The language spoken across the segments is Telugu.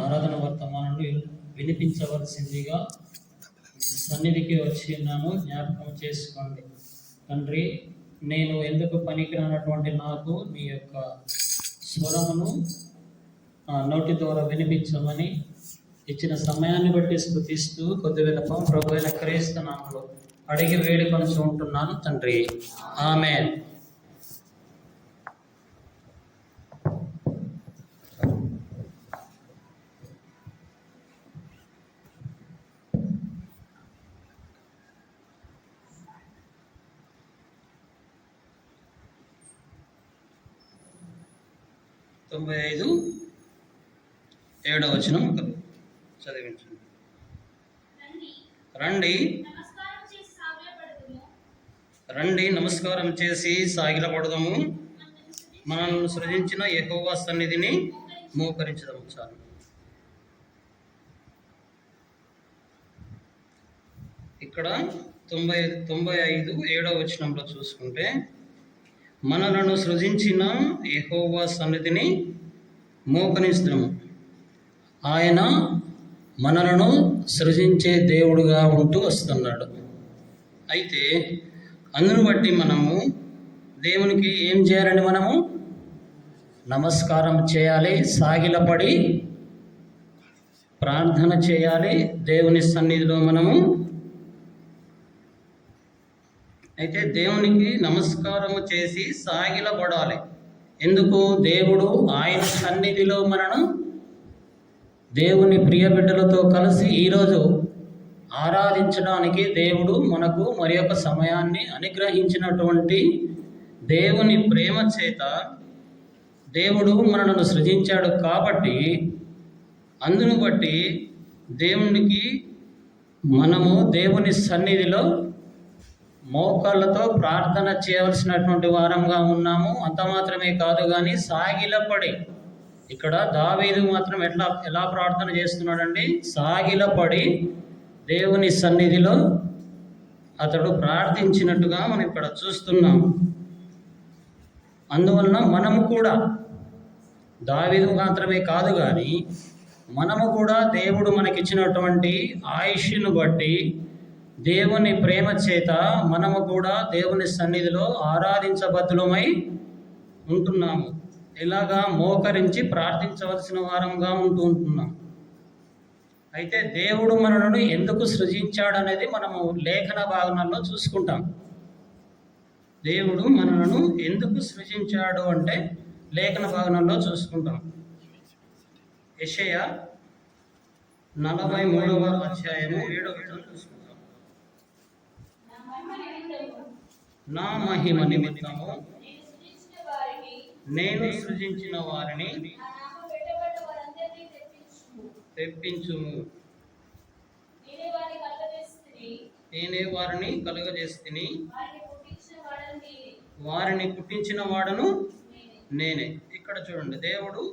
ఆరాధన వర్తమానాన్ని వినిపించవలసిందిగా సన్నిధికి వచ్చి ఉన్నాను. జ్ఞాపకం చేసుకోండి. తండ్రి, నేను ఎందుకు పనికిరానటువంటి నాకు నీ యొక్క స్వరమును నోటి ద్వారా వినిపించమని ఇచ్చిన సమయాన్ని బట్టి స్తుతిస్తూ కొద్ది వినపం ప్రభు అయిన క్రీస్తు నామములో అడిగి వేడుకొని ఉంటున్నాను తండ్రి. ఆమేన్. తొంభై 7వ వచనం చదివించండి. రండి నమస్కారం చేసి సాగిలపడదాము, మనల్ని సృజించిన యెహోవా సన్నిధిని మోకరించదాము. చాలు. ఇక్కడ 95 7వ వచనంలో చూసుకుంటే, మనలను సృజించిన యెహోవా సన్నిధిని మోకరిస్తాము. ఆయన మనలను సృజించే దేవుడుగా ఉంటూ వస్తున్నాడు. అయితే అందును బట్టి మనము దేవునికి ఏం చేయాలండి? మనము నమస్కారం చేయాలి, సాగిలపడి ప్రార్థన చేయాలి దేవుని సన్నిధిలో మనము. అయితే దేవునికి నమస్కారము చేసి సాగిలపడాలి. ఎందుకు? దేవుడు ఆయన సన్నిధిలో మనను దేవుని ప్రియ బిడ్డలతో కలిసి ఈరోజు ఆరాధించడానికి దేవుడు మనకు మరి ఒక సమయాన్ని అనుగ్రహించినటువంటి దేవుని ప్రేమ చేత దేవుడు మనను సృజించాడు. కాబట్టి అందును బట్టి దేవునికి మనము దేవుని సన్నిధిలో మోకాళ్ళతో ప్రార్థన చేయవలసినటువంటి వారంగా ఉన్నాము. అంత మాత్రమే కాదు కానీ సాగిలపడి, ఇక్కడ దావీదు మాత్రం ఎలా ప్రార్థన చేస్తున్నాడండి? సాగిలపడి దేవుని సన్నిధిలో అతడు ప్రార్థించినట్టుగా మనం ఇక్కడ చూస్తున్నాం. అందువలన మనము కూడా దావీదు మాత్రమే కాదు కానీ మనము కూడా దేవుడు మనకిచ్చినటువంటి ఆయుష్ను బట్టి దేవుని ప్రేమ చేత మనము కూడా దేవుని సన్నిధిలో ఆరాధించబద్ధులమై ఉంటున్నాము. ఇలాగా మోకరించి ప్రార్థించవలసిన వారంగా ఉంటున్నాం. అయితే దేవుడు మనలను ఎందుకు సృజించాడనేది మనము లేఖన భాగంలో చూసుకుంటాం. దేవుడు మనలను ఎందుకు సృజించాడు అంటే లేఖన భాగంలో చూసుకుంటాం. యెషయా 43వ అధ్యాయము 7వ వచనం చూసుకుంటాం. నా మహిమ నిమిత్తము నేను సృజించిన వారిని తెప్పించుము, నేనే వారిని కలుగజేస్తిని, వారిని పుట్టించిన వాడను నేనే. ఇక్కడ చూడండి, దేవుడు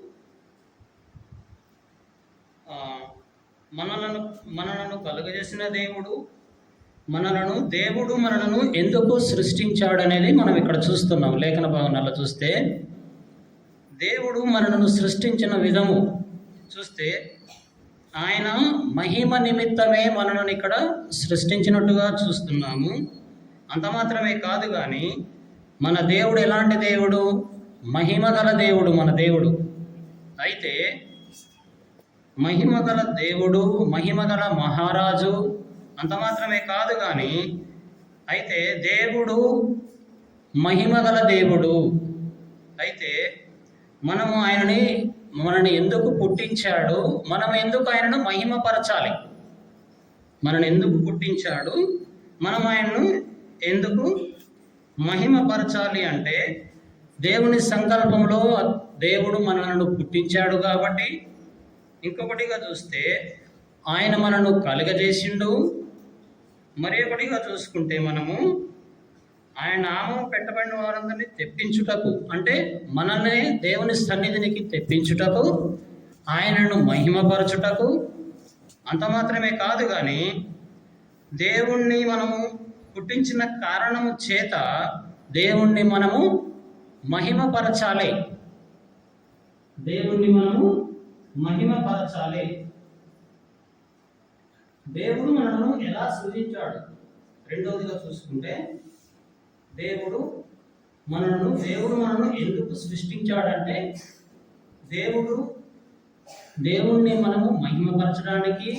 మనలను కలుగజేసిన దేవుడు మనలను ఎందుకు సృష్టించాడనేది మనం ఇక్కడ చూస్తున్నాం. లేఖన భాగంలో చూస్తే దేవుడు మనలను సృష్టించిన విధము చూస్తే ఆయన మహిమ నిమిత్తమే మనలను ఇక్కడ సృష్టించినట్టుగా చూస్తున్నాము. అంత మాత్రమే కాదు కానీ మన దేవుడు ఎలాంటి దేవుడు? మహిమగల దేవుడు మన దేవుడు. అయితే మహిమగల దేవుడు, మహిమగల మహారాజు. అంత మాత్రమే కాదు కానీ అయితే దేవుడు మహిమగల దేవుడు. అయితే మనము మనని ఎందుకు పుట్టించాడు? మనం ఎందుకు ఆయనను మహిమపరచాలి? మనని ఎందుకు పుట్టించాడు? మనం ఆయనను ఎందుకు మహిమపరచాలి అంటే దేవుని సంకల్పంలో దేవుడు మనలను పుట్టించాడు కాబట్టి. ఇంకొకటిగా చూస్తే ఆయన మనను కలుగజేసిండు. మరి ఒకటిగా చూసుకుంటే మనము ఆయన నామం పెట్టబడిన వారందరినీ తెప్పించుటకు, అంటే మనల్ని దేవుని సన్నిధినికి తెప్పించుటకు, ఆయనను మహిమపరచుటకు. అంత మాత్రమే కాదు కానీ దేవుణ్ణి మనము పుట్టించిన కారణము చేత దేవుణ్ణి మనము మహిమపరచాలి. దేవుణ్ణి మనము మహిమపరచాలి. దేవుడు మనను ఎలా సృజించాడు? రెండవదిగా చూసుకుంటే దేవుడు మనను ఎందుకు సృష్టించాడంటే దేవుణ్ణి మనము మహిమపరచడానికి,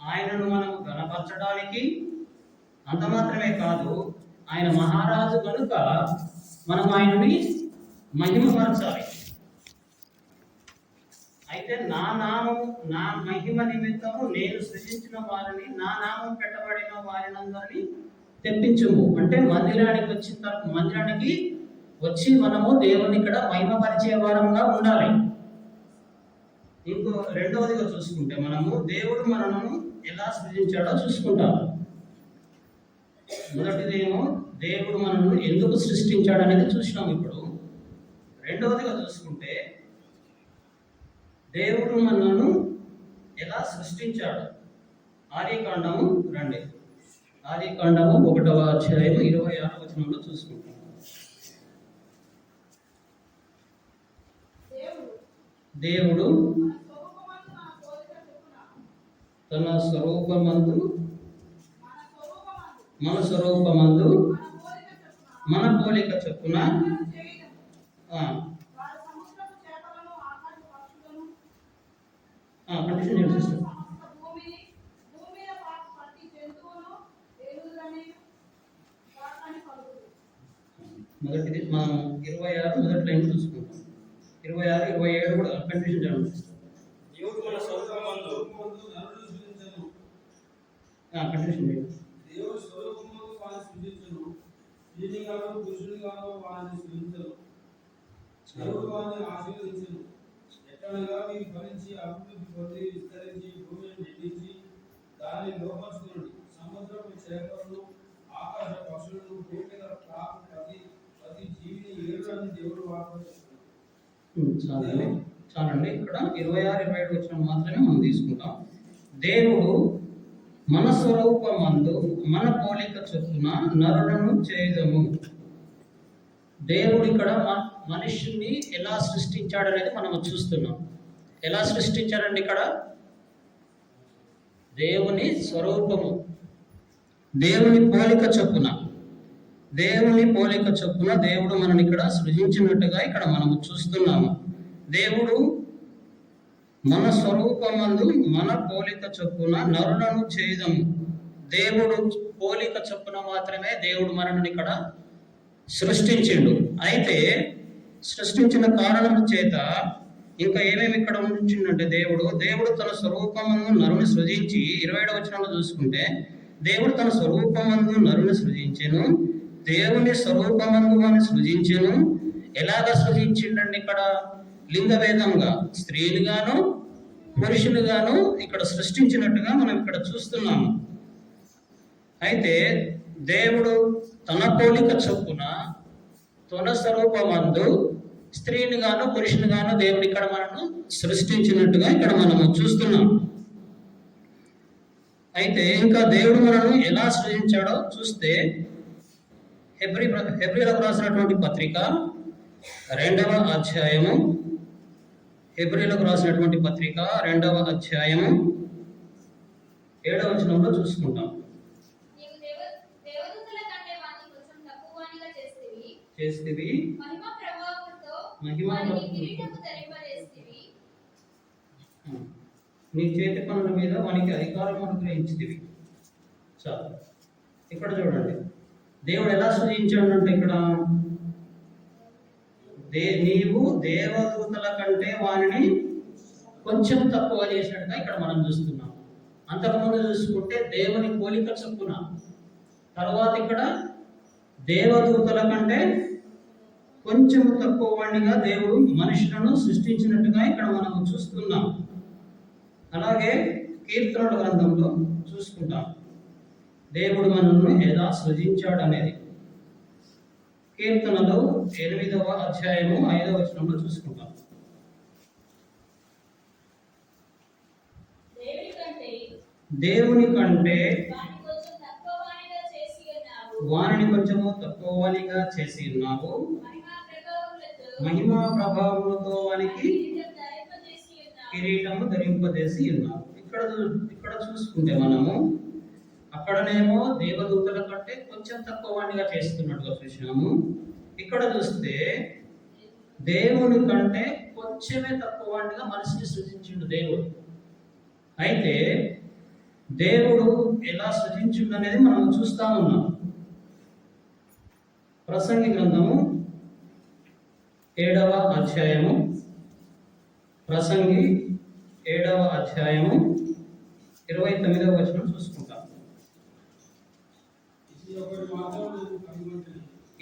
ఆయనను మనము ఘనపరచడానికి, అంత మాత్రమే కాదు, ఆయన మహారాజు కనుక మనం ఆయనని మహిమపరచాలి. అయితే నా మహిమ నిమిత్తము నేను సృజించిన వారిని, నా నామం పెట్టబడిన వారినందరినీ తెప్పించుము అంటే మందిరానికి వచ్చి మనము దేవుని ఇక్కడ మహిమపరిచే వారంగా ఉండాలి. ఇంకో రెండవదిగా చూసుకుంటే మనము దేవుడు మనను ఎలా సృజించాడో చూసుకుంటాం. మొదటిదేమో దేవుడు మనల్ని ఎందుకు సృష్టించాడు అనేది చూసినాం. ఇప్పుడు రెండవదిగా చూసుకుంటే దేవుడు మనల్ని ఎలా సృష్టించాడు. ఆదికాండము రండి, ఆదికాండము 1వ అధ్యాయం 26వ వచనంలో చూసుకుంటాం. దేవుడు తన స్వరూపమందు మన స్వరూపమందు మన పోలిక చొప్పున మొదటిది మనం 26 మొదటి లైన్ చూసుకుంటాం. 26, 27 కూడా కన్ఫ్యూజన్ జరుగుతుంది. దేవుడు మన స్వరూపమందు నరుని సృజించెను. కన్ఫ్యూజన్ లేదు. దేవుడు స్వరూపమందు వారిని సృజించెను. స్త్రీనిగాను పురుషునిగాను వారిని సృజించెను. దేవుడు వారిని ఆశీర్వదించెను. ఎట్లనగా మీరు ఫలించి అభివృద్ధి పొంది విస్తరించి భూమిని నిండించి దానిని లోపరుచుకోండి. సముద్రపు చేపలను, ఆకాశ పశువులను, భూమి మీద ప్రాకు ప్రతి జీవిని ఏలులని దేవుడు వాక్యం చెప్తున్నాడు. చాలండి. ఇక్కడ 26, 27 వచ్చిన మాత్రమే మనం తీసుకుంటాం. దేవుడు మన స్వరూపమందు మన పోలిక చొప్పున నరులను చేయుదము. దేవుడు ఇక్కడ మనుషుల్ని ఎలా సృష్టించాడనేది మనం చూస్తున్నాం. ఎలా సృష్టించాడండి? ఇక్కడ దేవుని స్వరూపము, దేవుని పోలిక చొప్పున దేవుడు మనని ఇక్కడ సృజించినట్టుగా ఇక్కడ మనము చూస్తున్నాము. దేవుడు మన స్వరూపమందు మన పోలిక చొప్పున నరులను చేయుదము. దేవుడు పోలిక చొప్పున మాత్రమే దేవుడు మనల్ని ఇక్కడ సృష్టించిండు. అయితే సృష్టించిన కారణం చేత ఇంకా ఏమేమి ఇక్కడ ఉంచిందంటే దేవుడు తన స్వరూపమందు నరుని సృజించి 27వ వచనంలో చూసుకుంటే దేవుడు తన స్వరూపమందు నరుని సృజించెను, దేవుని స్వరూపమందు వారిని సృజించెను. ఎలాగ సృజించిండండి? ఇక్కడ లింగభేదంగా స్త్రీలుగాను పురుషులుగాను ఇక్కడ సృష్టించినట్టుగా మనం ఇక్కడ చూస్తున్నాము. అయితే దేవుడు తన పోలిక చొప్పున తన స్వరూపమందు స్త్రీనిగాను పురుషునిగాను దేవుడు ఇక్కడ మనను సృష్టించినట్టుగా ఇక్కడ మనము చూస్తున్నాం. అయితే ఇంకా దేవుడు మనను ఎలా సృజించాడో చూస్తే హెబ్రీలకు రాసినటువంటి పత్రిక 2వ అధ్యాయము, హెబ్రీలకు రాసినటువంటి పత్రిక 2వ అధ్యాయము 7వ వచనంలో చూసుకుంటాం. చేస్తివి నీ చేతి పనుల మీద వానికి అధికారం అనుగ్రహించితివి. చాలు. ఇక్కడ చూడండి, దేవుడు ఎలా సృజించాడు అంటే ఇక్కడ నీవు దేవదూతల కంటే వారిని కొంచెం తక్కువ చేసినట్టుగా ఇక్కడ మనం చూస్తున్నాం. అంతకుముందు చూసుకుంటే దేవుని పోలిక చొప్పున, తర్వాత ఇక్కడ దేవదూతల కంటే కొంచెం తక్కువ వాడిగా దేవుడు మనుషులను సృష్టించినట్టుగా ఇక్కడ మనం చూస్తున్నాం. అలాగే కీర్తనల గ్రంథంలో చూసుకుంటాం దేవుడు మనల్ని ఎలా సృజించాడు అనేది. కీర్తనలు 8వ అధ్యాయము 5వ వచనంలో చూసుకుంటాం. దేవుని కంటే వారిని కొంచెము తక్కువ వానిగా చేసి ఉన్నావు, మహిమా ప్రభావములతో వానికి కిరీటము ధరింపజేసి ఉన్నారు. ఇక్కడ చూసుకుంటే మనము అక్కడనేమో దేవదూతల కంటే కొంచెం తక్కువ వాడిగా చేస్తున్నట్టుగా చూసినాము. ఇక్కడ చూస్తే దేవుని కంటే కొంచెమే తక్కువ వాడిగా మనిషిని సృజించిండు దేవుడు. అయితే దేవుడు ఎలా సృజించిండు అనేది మనం చూస్తా ఉన్నాం. ప్రసంగి గ్రంథము 7వ అధ్యాయము, ప్రసంగి 7వ అధ్యాయము 29వ వచనం చూసుకుంటాం.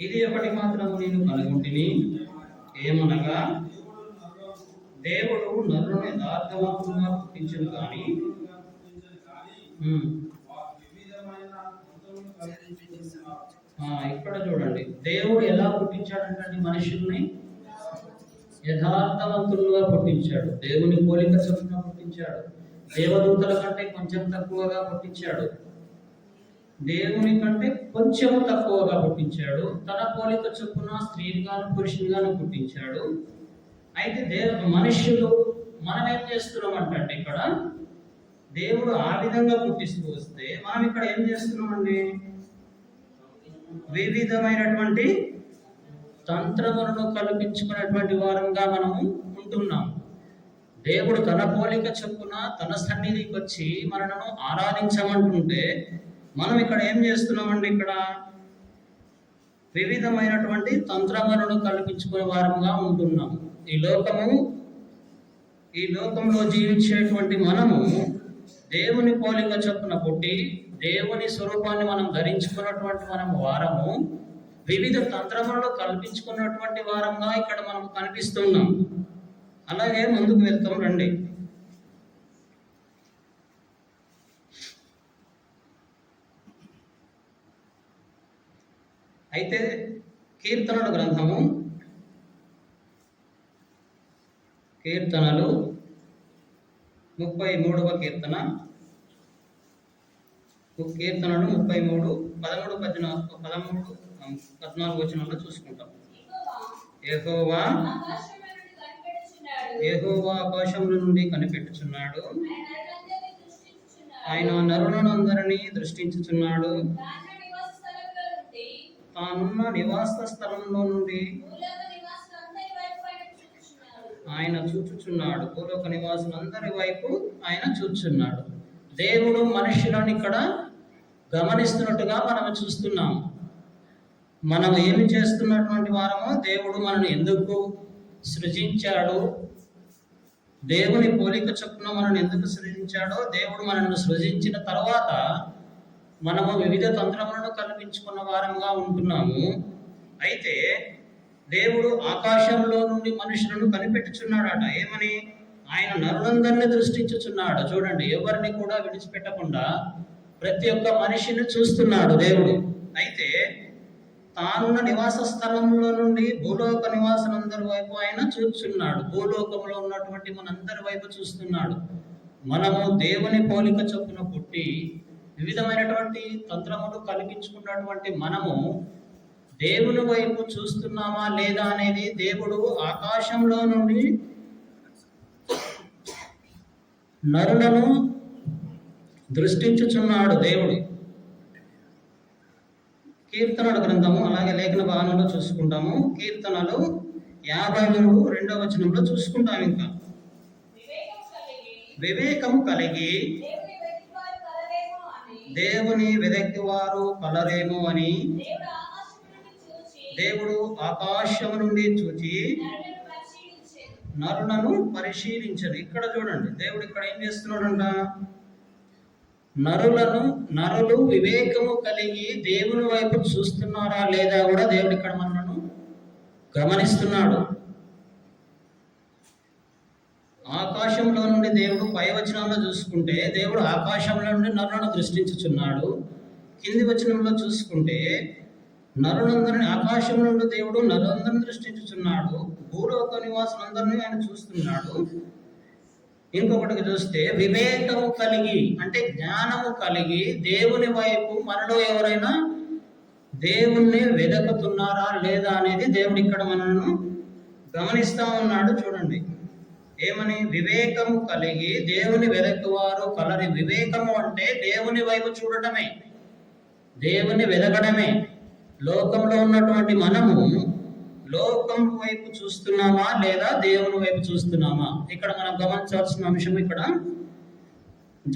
ఇది ఒకటి మాత్రము నేను కనుగొంటిని, ఏమనగా దేవుడు నరులను యథార్థవంతులుగా పుట్టించును కానీ ఇక్కడ చూడండి, దేవుడు ఎలా పుట్టించాడంటే మనుషుల్ని యథార్థవంతులుగా పుట్టించాడు. దేవుని పోలిక చొప్పున పుట్టించాడు. దేవదూతల కంటే కొంచెం తక్కువగా పుట్టించాడు. దేవుని కంటే కొంచెం తక్కువగా పుట్టించాడు. తన పోలిక చొప్పున స్త్రీగాను పురుషునిగాను పుట్టించాడు. అయితే మనుషులు మనం ఏం చేస్తున్నామంటే ఇక్కడ దేవుడు ఆ విధంగా పుట్టిస్తూ వస్తే మనం ఇక్కడ ఏం చేస్తున్నామండి? వివిధమైనటువంటి తంత్రములను కల్పించుకున్నటువంటి వారంగా మనము ఉంటున్నాం. దేవుడు తన పోలిక చొప్పున తన సన్నిధికి వచ్చి మనను ఆరాధించమంటుంటే మనం ఇక్కడ ఏం చేస్తున్నామండి? ఇక్కడ వివిధమైనటువంటి తంత్రములను కల్పించుకునే వారంగా ఉంటున్నాం. ఈ లోకంలో జీవించేటువంటి మనము దేవుని పోలిక చొప్పున పుట్టి దేవుని స్వరూపాన్ని మనం ధరించుకున్నటువంటి మనం వారము వివిధ తంత్రములను కల్పించుకున్నటువంటి వారంగా ఇక్కడ మనం కనిపిస్తున్నాం. అలాగే ముందుకు వెళ్తాం రండి. అయితే కీర్తనల గ్రంథము, కీర్తనలు 33వ కీర్తన, కీర్తనలు 33 13 14 వచనంలో చూసుకుంటాం. యెహోవా ఆకాశముల నుండి కనిపెట్టుచున్నాడు, ఆయన నరులను అందరినీ దృష్టించుచున్నాడు. తానున్న నివాస స్థలంలో నుండి ఆయన చూచుచున్నాడు. భూలోక నివాసులందరి వైపు ఆయన చూచుచున్నాడు. దేవుడు మనుషులను ఇక్కడ గమనిస్తున్నట్టుగా మనం చూస్తున్నాం. మనం ఏమి చేస్తున్నటువంటి వారమో, దేవుడు మనల్ని ఎందుకు సృజించాడు, దేవుని పోలిక చొప్పున మనల్ని ఎందుకు సృజించాడో, దేవుడు మనల్ని సృజించిన తర్వాత మనము వివిధ తంత్రములను కల్పించుకున్న వారంగా ఉంటున్నాము. అయితే దేవుడు ఆకాశంలో నుండి మనుషులను కనిపెట్టుచున్నాడట. ఏమని? ఆయన నరులందరినీ దృష్టించుచున్నాడు. చూడండి, ఎవరిని కూడా విడిచిపెట్టకుండా ప్రతి ఒక్క మనిషిని చూస్తున్నాడు దేవుడు. అయితే తానున్న నివాస స్థలంలో నుండి భూలోక నివాసులందరి వైపు ఆయన చూస్తున్నాడు. భూలోకంలో ఉన్నటువంటి మనందరి వైపు చూస్తున్నాడు. మనము దేవుని పోలిక చొప్పున పుట్టి వివిధమైనటువంటి తంత్రములు కల్పించుకున్నటువంటి మనము దేవుని వైపు చూస్తున్నామా లేదా అనేది దేవుడు ఆకాశంలో నుండి నరులను దృష్టించుచున్నాడు దేవుడు. కీర్తనల గ్రంథము అలాగే లేఖన భాగంలో చూసుకుంటాము. కీర్తనలు 53 వచనంలో చూసుకుంటాం. ఇంకా వివేకము కలిగి దేవుని వెదకి వారు కలరేమో అని దేవుడు ఆకాశము నుండి చూచి నరులను పరిశీలించడు. ఇక్కడ చూడండి, దేవుడు ఇక్కడ ఏం చేస్తున్నాడంట? నరులు వివేకము కలిగి దేవుని వైపు చూస్తున్నారా లేదా కూడా దేవుడు ఇక్కడ మనను గమనిస్తున్నాడు. ఆకాశంలో నుండి దేవుడు పై వచనంలో చూసుకుంటే దేవుడు ఆకాశంలో నుండి నరులను దృష్టించుచున్నాడు. కింది వచనంలో చూసుకుంటే నరులందరినీ ఆకాశం నుండి దేవుడు నరులందరినీ దృష్టించుచున్నాడు. భూలోక నివాసులందరినీ ఆయన చూస్తున్నాడు. ఇంకొకటికి చూస్తే వివేకము కలిగి అంటే జ్ఞానము కలిగి దేవుని వైపు మనలో ఎవరైనా దేవుణ్ణి వెదకుతున్నారా లేదా అనేది దేవుడు ఇక్కడ మనను గమనిస్తా ఉన్నాడు. చూడండి, ఏమని? వివేకము కలిగి దేవుని వెదకువారు కలరి. వివేకము అంటే దేవుని వైపు చూడటమే, దేవుని వెదకడమే. లోకంలో ఉన్నటువంటి మనము లోకం వైపు చూస్తున్నామా లేదా దేవుని వైపు చూస్తున్నామా? ఇక్కడ మనం గమనించాల్సిన అంశం, ఇక్కడ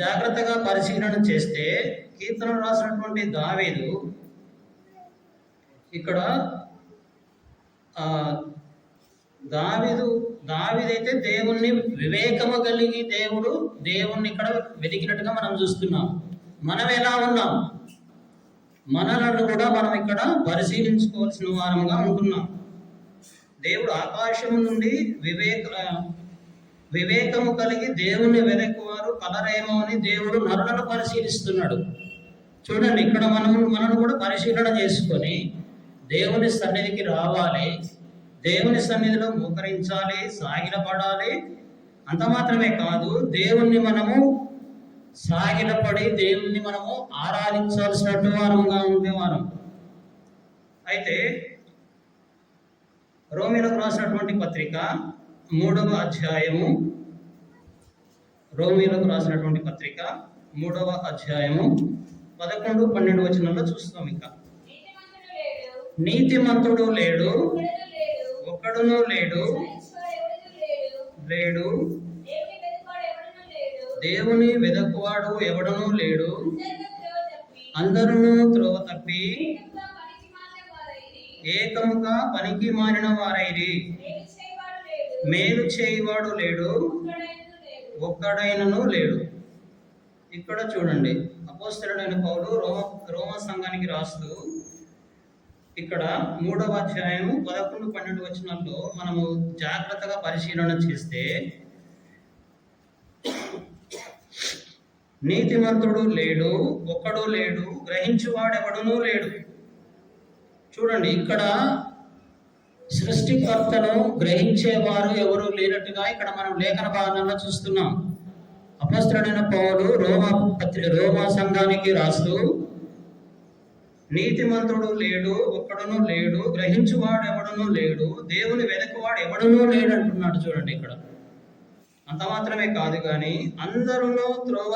జాగ్రత్తగా పరిశీలన చేస్తే కీర్తనలు రాసినటువంటి దావీదు ఇక్కడ దావీదైతే దేవుణ్ణి వివేకము కలిగి దేవుణ్ణి ఇక్కడ వెతికినట్టుగా మనం చూస్తున్నాం. మనం ఎలా ఉన్నాం? మనలను కూడా మనం ఇక్కడ పరిశీలించుకోవాల్సిన వారంగా ఉంటున్నాం. దేవుడు ఆకాశం నుండి వివేకము కలిగి దేవుణ్ణి వెదకువారు కలరేమో అని దేవుడు నరులను పరిశీలిస్తున్నాడు. చూడండి, ఇక్కడ మనను కూడా పరిశీలన చేసుకొని దేవుని సన్నిధికి రావాలి, దేవుని సన్నిధిలో మోకరించాలి, సాగిలపడాలి. అంత మాత్రమే కాదు, దేవుణ్ణి మనము సాగిలపడి దేవుణ్ణి మనము ఆరాధించాల్సినట్టు వారంగా ఉండేవారం. అయితే రోమీలకు రాసినటువంటి పత్రిక 3వ అధ్యాయము, రోమీలకు రాసినటువంటి పత్రిక 3వ అధ్యాయము 11, 12 వచనంలో చూస్తాం. ఇంకా నీతిమంతుడు లేడు, ఒక్కడును లేడు, దేవుని వెదకువాడు ఎవడనూ లేడు, అందరూ త్రోవ తప్పి ఏకముగా పనికి మారిన వారైరి, మేలు చేయవాడు లేడు, ఒక్కడైనను లేడు. ఇక్కడ చూడండి, అపోస్తలుడైన పౌలు రోమా సంఘానికి రాస్తూ ఇక్కడ 3వ అధ్యాయము 11, 12 వచనాల్లో మనము జాగ్రత్తగా పరిశీలన చేస్తే నీతిమంతుడు లేడు, ఒక్కడు లేడు, గ్రహించువాడెవడునూ లేడు. చూడండి, ఇక్కడ సృష్టికర్తను గ్రహించేవారు ఎవరు లేనట్టుగా ఇక్కడ మనం లేఖన భాగంలో చూస్తున్నాం. అపోస్తలుడైన పౌలు రోమా సంఘానికి రాస్తూ నీతిమంతుడు లేడు, ఒక్కడునూ లేడు, గ్రహించువాడు ఎవడునూ లేడు, దేవుని వెదకువాడు ఎవడునూ లేడు అంటున్నాడు. చూడండి, ఇక్కడ అంత మాత్రమే కాదు కానీ అందరూ త్రోవ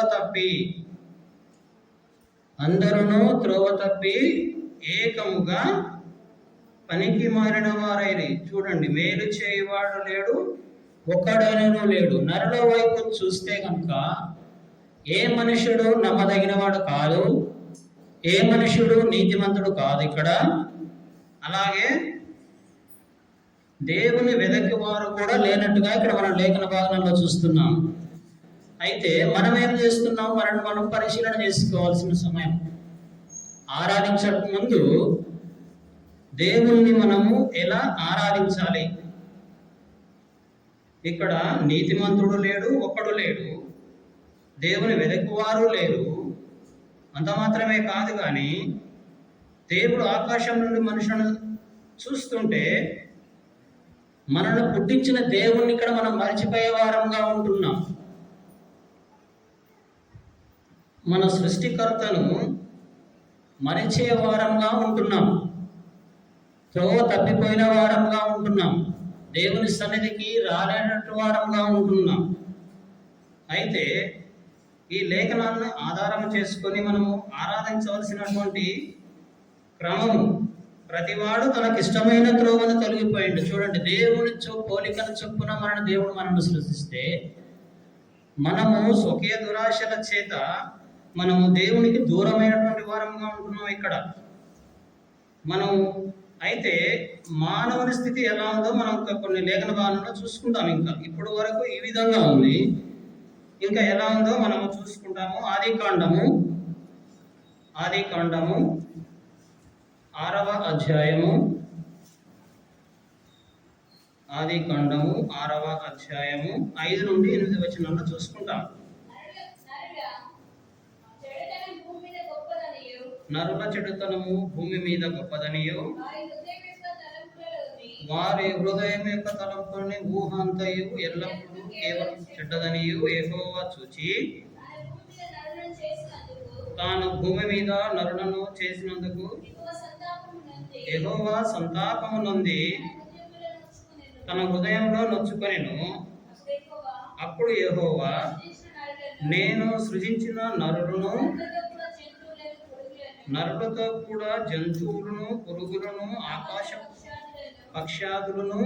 తప్పి ఏకముగా పనికి మారిన వారైరి. చూడండి, మేలు చేయవాడు లేడు, ఒక్కడైనను లేడు. నరుల వైపు చూస్తే కనుక ఏ మనుషుడు నమ్మదగిన వాడు కాదు, ఏ మనుషుడు నీతిమంతుడు కాదు ఇక్కడ. అలాగే దేవుని వెదకి వారు కూడా లేనట్టుగా ఇక్కడ మనం లేఖన భాగంలో చూస్తున్నాం. అయితే మనం ఏం చేస్తున్నాం? మనం పరిశీలన చేసుకోవాల్సిన సమయం. ఆరాధించక ముందు దేవుణ్ణి మనము ఎలా ఆరాధించాలి? ఇక్కడ నీతిమంతుడు లేడు, ఒక్కడు లేడు, దేవుని వెదకువారు లేరు. అంత మాత్రమే కాదు కానీ దేవుడు ఆకాశం నుండి మనుషులను చూస్తుంటే మనల్ని పుట్టించిన దేవుణ్ణి ఇక్కడ మనం మర్చిపోయే వారంగా ఉంటున్నాం. మన సృష్టికర్తను మరిచే వారంగా ఉంటున్నాం, త్రోవ తప్పిపోయిన వారంగా ఉంటున్నాం, దేవుని సన్నిధికి రాలేనట్టు వారంగా ఉంటున్నాం. అయితే ఈ లేఖనాలను ఆధారం చేసుకొని మనము ఆరాధించవలసినటువంటి క్రమము, ప్రతివాడు తనకిష్టమైన త్రోవను తొలగిపోయిండు. చూడండి, దేవుని పోలికను చొప్పున దేవుడు మనల్ని సృష్టిస్తే మనము స్వకీయ దురాశల చేత మనము దేవునికి దూరమైనటువంటి వారంగా ఉంటున్నాం ఇక్కడ మనం. అయితే మానవుని స్థితి ఎలా ఉందో మనం కొన్ని లేఖన భాగంలో చూసుకుంటాం. ఇంకా ఇప్పుడు వరకు ఈ విధంగా ఉంది, ఇంకా ఎలా ఉందో మనము చూసుకుంటాము. ఆది కాండము 6వ అధ్యాయము, ఆది కాండము 6వ అధ్యాయము 5 నుండి 8 వచనాల్లో చూసుకుంటాం. నరుల చెడుతనము భూమి మీద గొప్పదనియు, వారి హృదయం యొక్క తలంపుని ఊహ అంతయు ఎల్లప్పుడూ కేవలం చెడ్డదనియు యెహోవా చూచి తాను భూమి మీద నరులను చేసినందుకు యెహోవా సంతాపము నొంది తన హృదయంలో నొచ్చుకొనెను. అప్పుడు యెహోవా నేను సృజించిన నరులతో కూడా జంతువులను పురుగులను ఆకాశ పక్షాదులను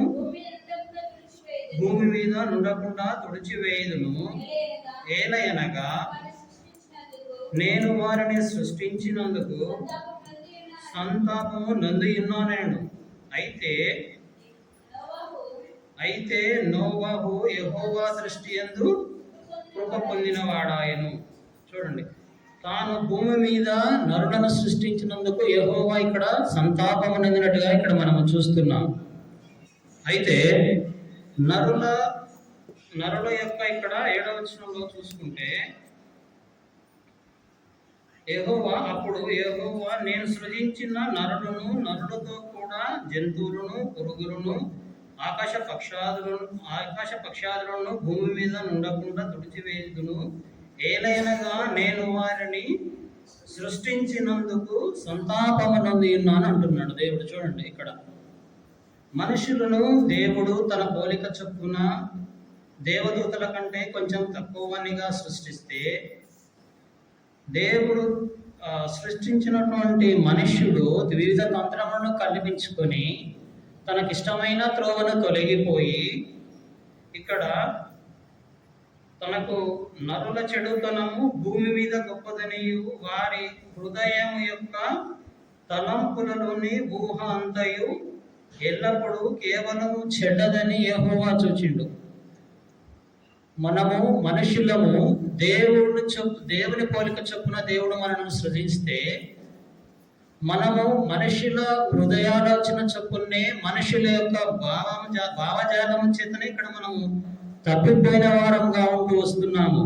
భూమి మీద నుండకుండా తుడిచివేయుదును. ఏలయనగా నేను వారిని సృష్టించినందుకు సంతాపము నందియున్నాను. అయితే నోవహు యెహోవా దృష్టి యందు కృప పొందినవాడాయను. చూడండి, తాను భూమి మీద నరులను సృష్టించినందుకు యెహోవా ఇక్కడ సంతాపము నందినట్టుగా ఇక్కడ మనం చూస్తున్నాం. అయితే నరుల యొక్క ఇక్కడ 7వ వచనంలో చూసుకుంటే అప్పుడు యెహోవా నేను సృజించిన నరులతో కూడా జంతువులను పురుగులను ఆకాశ పక్షాదులను భూమి మీద నుండకుండా తుడిచివేయుదును. ఏలైనగా నేను వారిని సృష్టించినందుకు సంతాపమునంది ఉన్నాను అంటున్నాడు దేవుడు. చూడండి, ఇక్కడ మనుషులను దేవుడు తన పోలిక చొప్పున దేవదూతల కంటే కొంచెం తక్కువనిగా సృష్టిస్తే, దేవుడు సృష్టించినటువంటి మనుష్యుడు వివిధ తంత్రములను కల్పించుకొని తనకిష్టమైన త్రోవను తొలగిపోయి ఇక్కడ తనకు నరుల చెడుతనము భూమి మీద గొప్పదనియు వారి హృదయం యొక్క తలంపులలోని ఊహ అంతయు ఎల్లప్పుడూ కేవలము చెడ్డదని యెహోవా చూచిండు. మనము మనుషులము దేవుని పోలిక చొప్పున దేవుడు మనల్ని సృజిస్తే, మనము మనుషుల హృదయాలోచన చొప్పునే మనుషుల యొక్క భావజాలం చేతనే ఇక్కడ మనము తప్పిపోయిన వారంగా ఉంటూ వస్తున్నాము.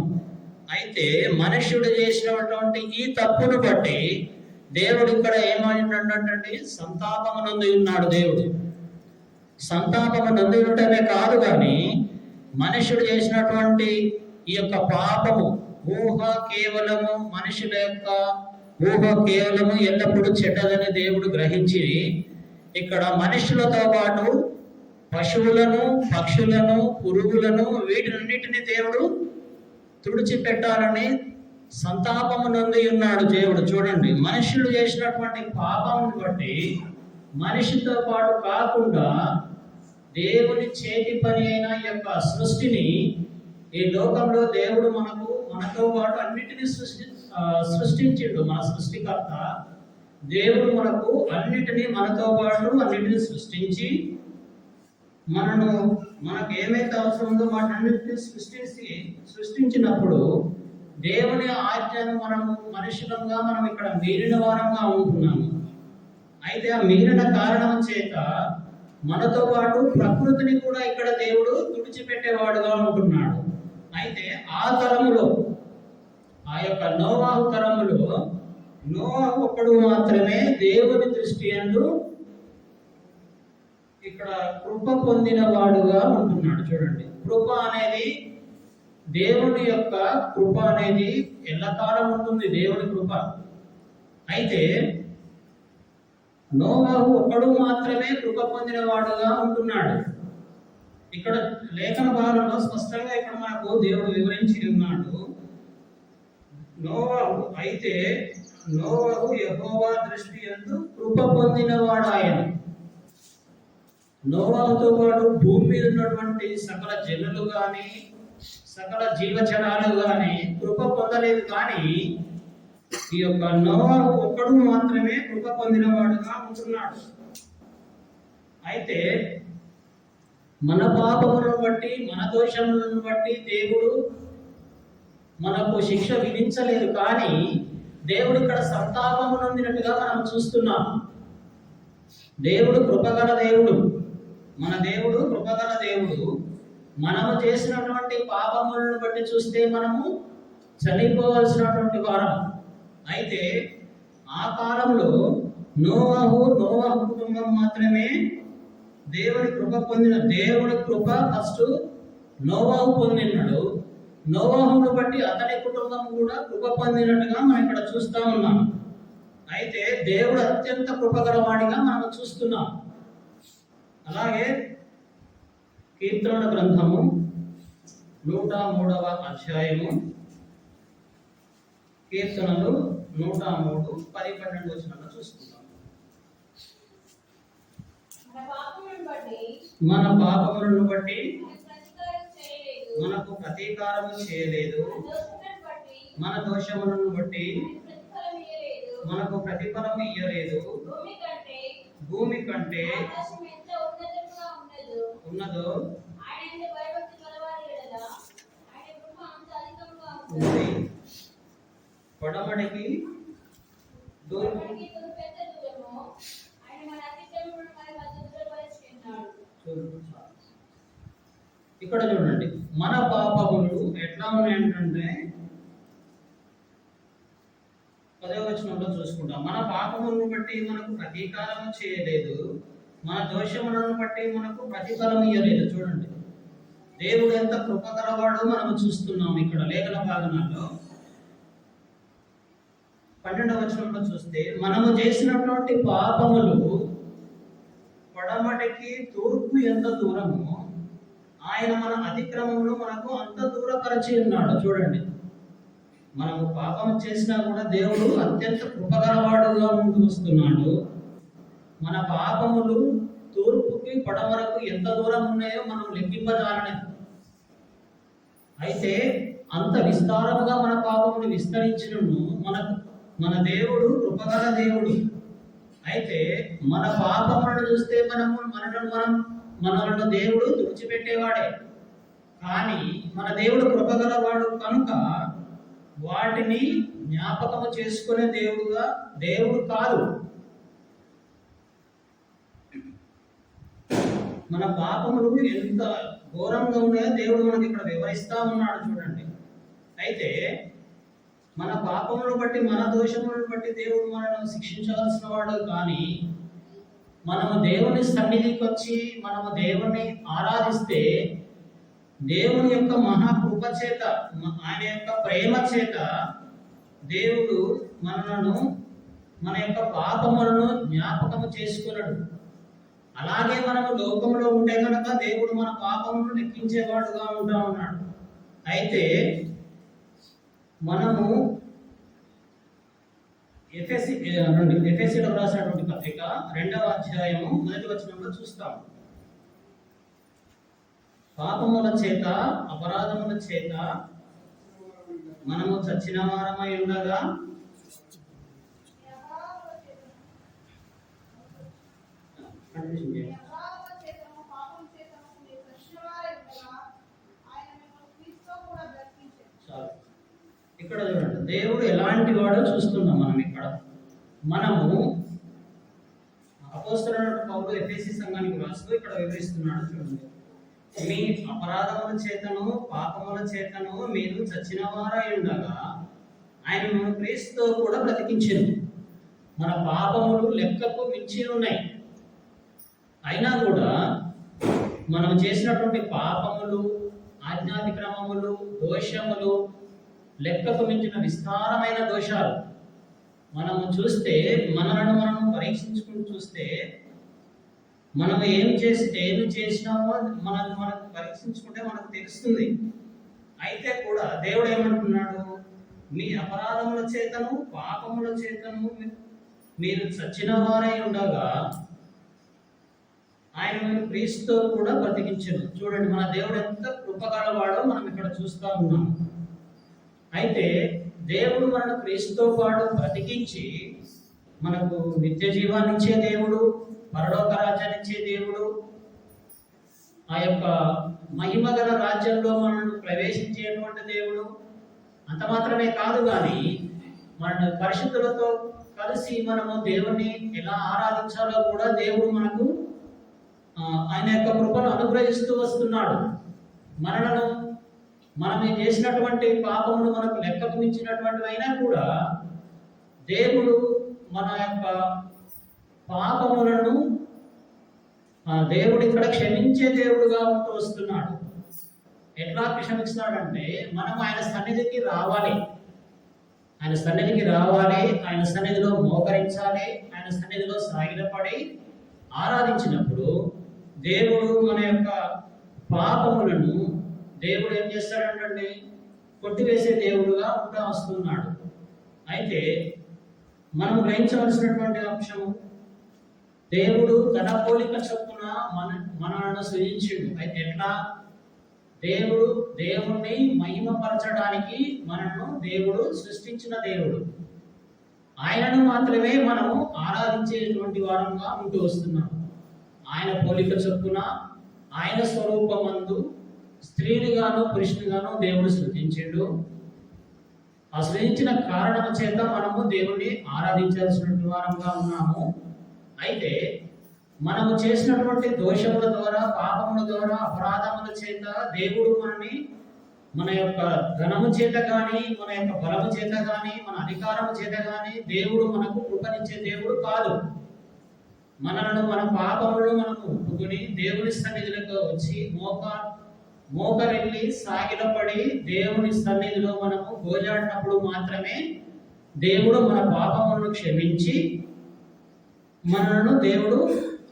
అయితే మనుష్యుడు చేసినటువంటి ఈ తప్పును బట్టి దేవుడు ఇక్కడ ఏమంటాడంటే సంతాపము నంది ఉన్నాడు. దేవుడు సంతాపము నంది ఉండటమే కాదు కానీ మనుషుడు చేసినటువంటి ఈ యొక్క పాపము మనుషుల యొక్క ఊహ కేవలము ఎల్లప్పుడూ చెడ్డదని దేవుడు గ్రహించి ఇక్కడ మనుషులతో పాటు పశువులను, పక్షులను, పురుగులను వీటినన్నిటిని దేవుడు తుడిచిపెట్టాలని సంతాపము నంది ఉన్నాడు దేవుడు. చూడండి, మనుషులు చేసినటువంటి పాపమును బట్టి మనిషితో పాటు కాకుండా దేవుని చేతి పని అయిన యొక్క సృష్టిని ఈ లోకంలో దేవుడు మనతో పాటు అన్నిటినీ సృష్టించిండు. మన సృష్టికర్త దేవుడు మనకు మనతో పాటు అన్నిటినీ సృష్టించి మనకు ఏమైతే అవసరం ఉందో వాటన్నిటిని సృష్టించినప్పుడు దేవుని ఆజ్ఞను మనుషులంగా మనం ఇక్కడ మీరిన వారంగా ఉంటున్నాము. అయితే ఆ మీరిన కారణం చేత మనతో పాటు ప్రకృతిని కూడా ఇక్కడ దేవుడు తుడిచిపెట్టేవాడుగా ఉంటున్నాడు. అయితే ఆ తరములో, ఆ యొక్క నోవాహు తరములో నోవాహు ఒక్కడు మాత్రమే దేవుని దృష్టి యందు ఇక్కడ కృప పొందిన వాడుగా ఉంటున్నాడు. చూడండి, కృప అనేది దేవుని యొక్క కృప అనేది ఎల్లకాలం ఉంటుంది, దేవుని కృప. అయితే నోవాహు ఒక్కడు మాత్రమే కృప పొందిన వాడుగా ఉంటున్నాడు. ఇక్కడ లేఖన భాగంలో స్పష్టంగా ఇక్కడ మనకు దేవుడు వివరించి ఉన్నాడు. నోవాహు యెహోవా దృష్టి యందు కృప పొందినవాడు ఆయన. నోవాహుతో పాటు భూమి మీద ఉన్నటువంటి సకల జనులు కానీ సకల జీవచరాలు కానీ కృప పొందలేదు. కానీ ఈ యొక్క నోవాహు ఒక్కడు మాత్రమే కృప పొందినవాడుగా ఉంటున్నాడు. అయితే మన పాపములను బట్టి, మన దోషములను బట్టి దేవుడు మనకు శిక్ష విధించలేదు. కానీ దేవుడు ఇక్కడ సంతాపము నొందినట్టుగా మనం చూస్తున్నాం. దేవుడు కృపగల దేవుడు, మన దేవుడు కృపగల దేవుడు. మనము చేసినటువంటి పాపములను బట్టి చూస్తే మనము చనిపోవలసినటువంటి వారం. అయితే ఆ కాలంలో నోవాహు కుటుంబం మాత్రమే దేవుని కృప పొందిన. దేవుని కృప ఫస్ట్ నోవాహు పొందినాడు. నోవాహును బట్టి అతని కుటుంబం కూడా కృప పొందినట్టుగా మనం ఇక్కడ చూస్తూ ఉన్నాం. అయితే దేవుడు అత్యంత కృపగలవాడిగా మనం చూస్తున్నాం. అలాగే కీర్తనల గ్రంథము 103వ అధ్యాయము కీర్తనలు 103 10-12 వచనాలను చూసుకుందాం. మన పాపములను బట్టి మనకు ప్రతీకారము చేయలేదు, మన దోషములను బట్టి మనకు ప్రతిఫలం ఇయ్యలేదు. భూమి కంటే ఉన్నదో ఉంది, పడమటికి ఇక్కడ చూడండి, మన పాపములు ఎట్లా ఉన్నాయంటే 10వ వచనంలో చూసుకుంటాం. మన పాపములను బట్టి మనకు ప్రతీకారం చేయలేదు, మన దోషములను బట్టి మనకు ప్రతిఫలం ఇయ్యలేదు. చూడండి, దేవుడు ఎంత కృపగలవాడో మనం చూస్తున్నాం. ఇక్కడ లేఖన భాగంలో 12వ వచనంలో చూస్తే, మనము చేసినటువంటి పాపములు పడమటికి తూర్పు ఎంత దూరము, ఆయన మన అతిక్రమములు మనకు అంత దూరపరిచి ఉన్నాడు. చూడండి, మనము పాపం చేసినా కూడా దేవుడు అత్యంత కృపగలవాడుగా ముందుకు వస్తున్నాడు. మన పాపములు తూర్పుకి పడమరకు ఎంత దూరం ఉన్నాయో మనం లెక్కింపజాలలేదు. అయితే అంత విస్తారముగా మన పాపమును విస్తరించినను మన దేవుడు కృపగల దేవుడు. అయితే మన పాపములను చూస్తే మనలను దేవుడు తుడిచిపెట్టేవాడే. కానీ మన దేవుడు కృపగలవాడు కనుక వాటిని జ్ఞాపకము చేసుకునే దేవుడు కాదు. మన పాపములు ఎంత ఘోరంగా ఉన్నాయో దేవుడు మనకి ఇక్కడ వివరిస్తా ఉన్నాడు. చూడండి, అయితే మన పాపములను బట్టి మన దోషములను బట్టి దేవుడు మనల్ని శిక్షించవలసిన వాడు. కానీ మనము దేవుని సన్నిధికి వచ్చి మనము దేవుని ఆరాధిస్తే దేవుని యొక్క మహాకృప చేత, ఆయన యొక్క ప్రేమ చేత దేవుడు మన యొక్క పాపములను జ్ఞాపకము చేసుకున్నాడు. అలాగే మనము లోకంలో ఉంటే కనుక దేవుడు మన పాపములను లెక్కించేవాడుగా ఉంటా ఉన్నాడు. అయితే మనము ఎఫెసీలో రాసినటువంటి పత్రిక 2వ అధ్యాయము 1వ వచనంలో చూస్తాం. పాపముల చేత అపరాధముల చేత మనము చచ్చిన వారమై ఉండగా ఇక్కడ చూడండి, దేవుడు ఎలాంటి వాడో చూస్తున్నాం మనం. ఇక్కడ మనము అపోస్తలుడైన పౌలు ఎఫెసీ సంఘానికి రాస్తూ ఇక్కడ వివరిస్తున్నాడు. చూడండి, మీ అపరాధముల చేతను పాపముల చేతను మీరు చచ్చిన వారై ఉండగా ఆయన మన క్రీస్తుతో కూడా బ్రతికించారు. మన పాపములు లెక్కకు మించి ఉన్నాయి. అయినా కూడా మనం చేసినటువంటి పాపములు, ఆజ్ఞాతిక్రమములు, దోషములు, లెక్కకు మించిన విస్తారమైన దోషాలు మనము చూస్తే, మనలను మనం పరీక్షించుకుని చూస్తే, మనం ఏమి చేసినామో మనకు పరీక్షించుకుంటే మనకు తెలుస్తుంది. అయితే కూడా దేవుడు ఏమంటున్నాడు, మీ అపరాధముల చేతను పాపముల చేతను మీరు చచ్చిన వారై ఉండగా ఆయన క్రీస్తుతో కూడా బ్రతికించాడు. చూడండి, మన దేవుడు ఎంత కృపగలవాడో మనం ఇక్కడ చూస్తూ ఉన్నాం. అయితే దేవుడు మనను క్రీస్తుతో పాటు బ్రతికించి మనకు నిత్య జీవాన్ని ఇచ్చే దేవుడు, పరలోక రాజ్యాన్ని ఇచ్చే దేవుడు, ఆ యొక్క మహిమగల రాజ్యంలో మనల్ని ప్రవేశించేటువంటి దేవుడు. అంత మాత్రమే కాదు, కానీ మన పరిశుద్ధులతో కలిసి మనము దేవుణ్ణి ఎలా ఆరాధించాలో కూడా దేవుడు మనకు ఆయన యొక్క కృపను అనుగ్రహిస్తూ వస్తున్నాడు. మనం చేసినటువంటి పాపములు మనకు లెక్కకు మించినటువంటివి అయినా కూడా దేవుడు మన యొక్క పాపములను దేవుడు ఇక్కడ క్షమించే దేవుడుగా ఉంటూ వస్తున్నాడు. ఎట్లా క్షమిస్తున్నాడంటే, మనం ఆయన సన్నిధికి రావాలి, ఆయన సన్నిధిలో మోకరించాలి, ఆయన సన్నిధిలో సాగిలపడి ఆరాధించినప్పుడు దేవుడు మన యొక్క పాపములను దేవుడు ఏం చేస్తాడంటే కొట్టివేసే దేవుడుగా ఉంటా వస్తున్నాడు. అయితే మనం గ్రహించవలసినటువంటి అంశము, దేవుడు తన పోలిక చొప్పున మనలను సృజించిండు. అయితే ఎట్లా? దేవుణ్ణి మహిమపరచడానికి మనను దేవుడు సృష్టించిన దేవుడు. ఆయనను మాత్రమే మనము ఆరాధించేటువంటి వారంగా ఉంటూ వస్తున్నాము. ఆయన పోలిక చొప్పున ఆయన స్వరూపమందు స్త్రీనిగాను పురుషునిగాను దేవుడు సృజించిండు. ఆ సృజించిన కారణం చేత మనము దేవుణ్ణి ఆరాధించాల్సినటువంటి వారంగా ఉన్నాము. అయితే మనము చేసినటువంటి దోషముల ద్వారా, పాపముల ద్వారా, అపరాధముల చేత దేవుడు మన యొక్క ధనము చేత కానీ, మన యొక్క బలము చేత కానీ, మన అధికారము చేత కానీ దేవుడు మనకు కృపనిచ్చే దేవుడు కాదు. మన పాపములను మనము ఒప్పుకొని దేవుని సన్నిధిలో వచ్చి మోకరిల్లి సాగిలపడి దేవుని సన్నిధిలో మనము గోజాడినప్పుడు మాత్రమే దేవుడు మన పాపములను క్షమించి మనను దేవుడు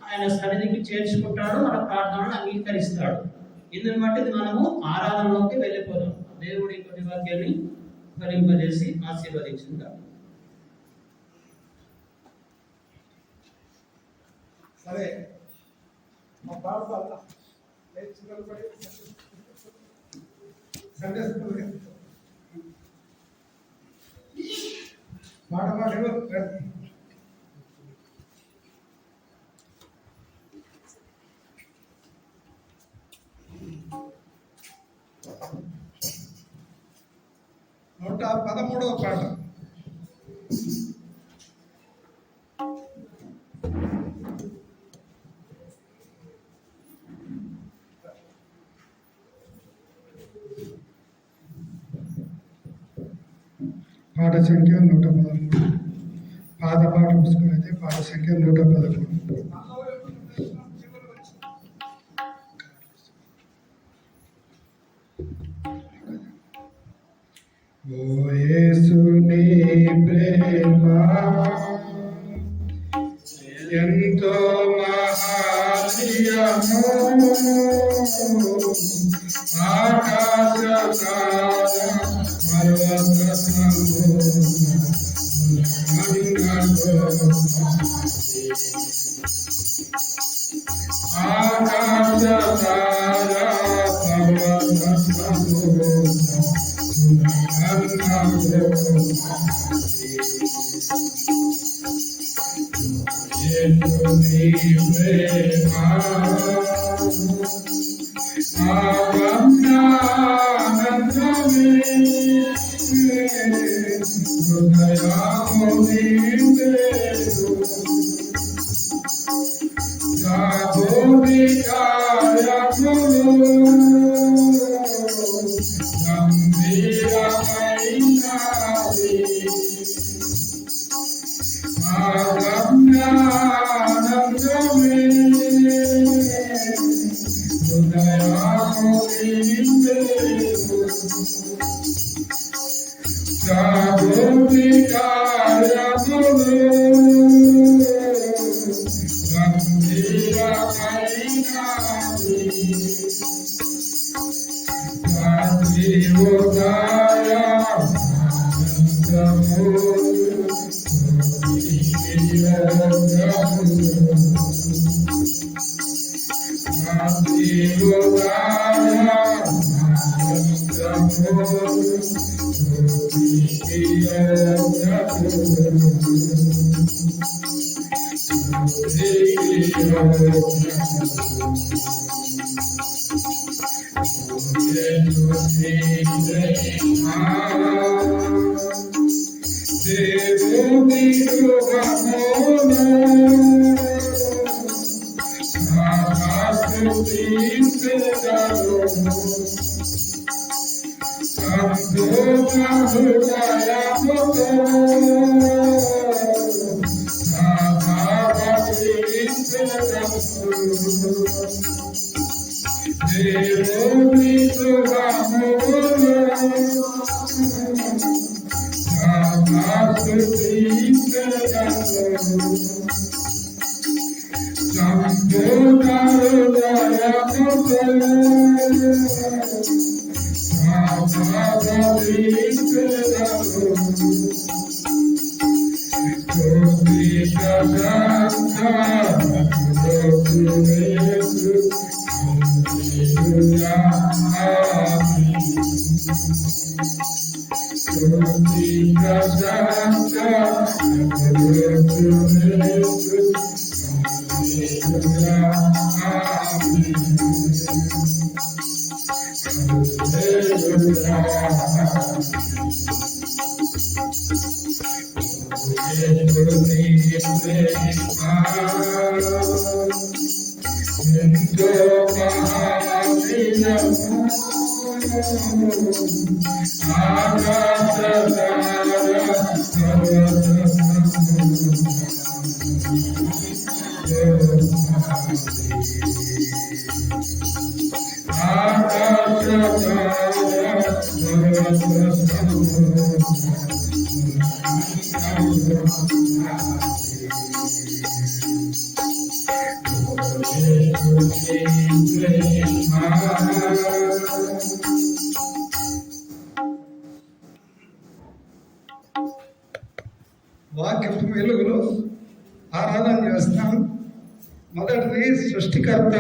ఆయన సన్నిధికి చేర్చుకుంటాడు, మన ప్రార్థనను అంగీకరిస్తాడు. ఇందుని బట్టి మనము ఆరాధనలోకి వెళ్ళిపోదాం. దేవుడి కొన్ని వాక్యాన్ని ఫలింపజేసి ఆశీర్వదించుకుంటాం. సరే, మా పాట సండే స్కూల్ పాట పాడేవో 113వ పాట. పాట సంఖ్య 113. పాత పాట పుస్తకం అయితే పాట సంఖ్య 113. ఓ యేసుని ప్రేమ ఎంతో మహానీయము, ఆకాశ వాక్యపు వెలుగులో ఆరాధన చేస్తాం. మొదటిది సృష్టికర్త,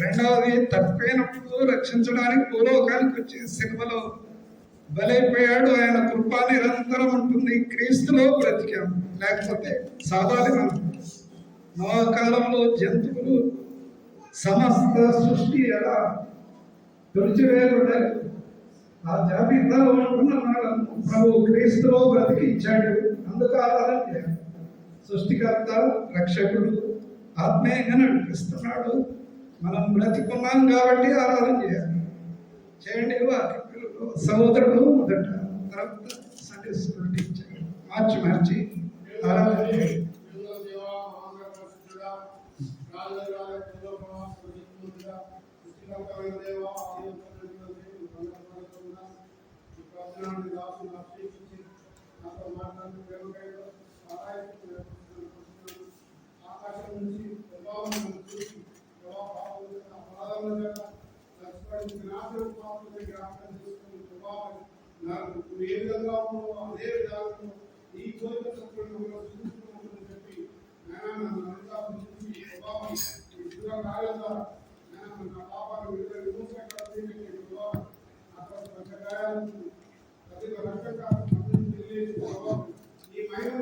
రెండవది తప్పైనప్పుడు రక్షించడానికి భూలోకానికి వచ్చి సిలువలో బలైపోయాడు. ఆయన కృప నిరంతరం ఉంటుంది. క్రీస్తులో బ్రతికాం, లేకపోతే సాధాలి. మనం నోవహు కాలంలో జంతువులు సమస్త సృష్టి ఎలా తుడిచివేయబడ్డారు. ఆ జాబితాలో ఉంటున్న మనలను ప్రభు క్రీస్తులో బ్రతికించాడు. అందుకు ఆరాధన చేయాలి. సృష్టికర్త, రక్షకుడు ఆత్మీయంగా నడిపిస్తున్నాడు. మనం బ్రతికున్నాం కాబట్టి ఆరాధన చేయాలి. చేయండి. సహోదరుడు మొదట, తర్వాత సండే స్కూల్ టీచర్ మార్చి ఆరాధన చేయండి. ఏ విధంగా అదే విధానం ఈ కోరిక చెప్పి ఈ మహిమ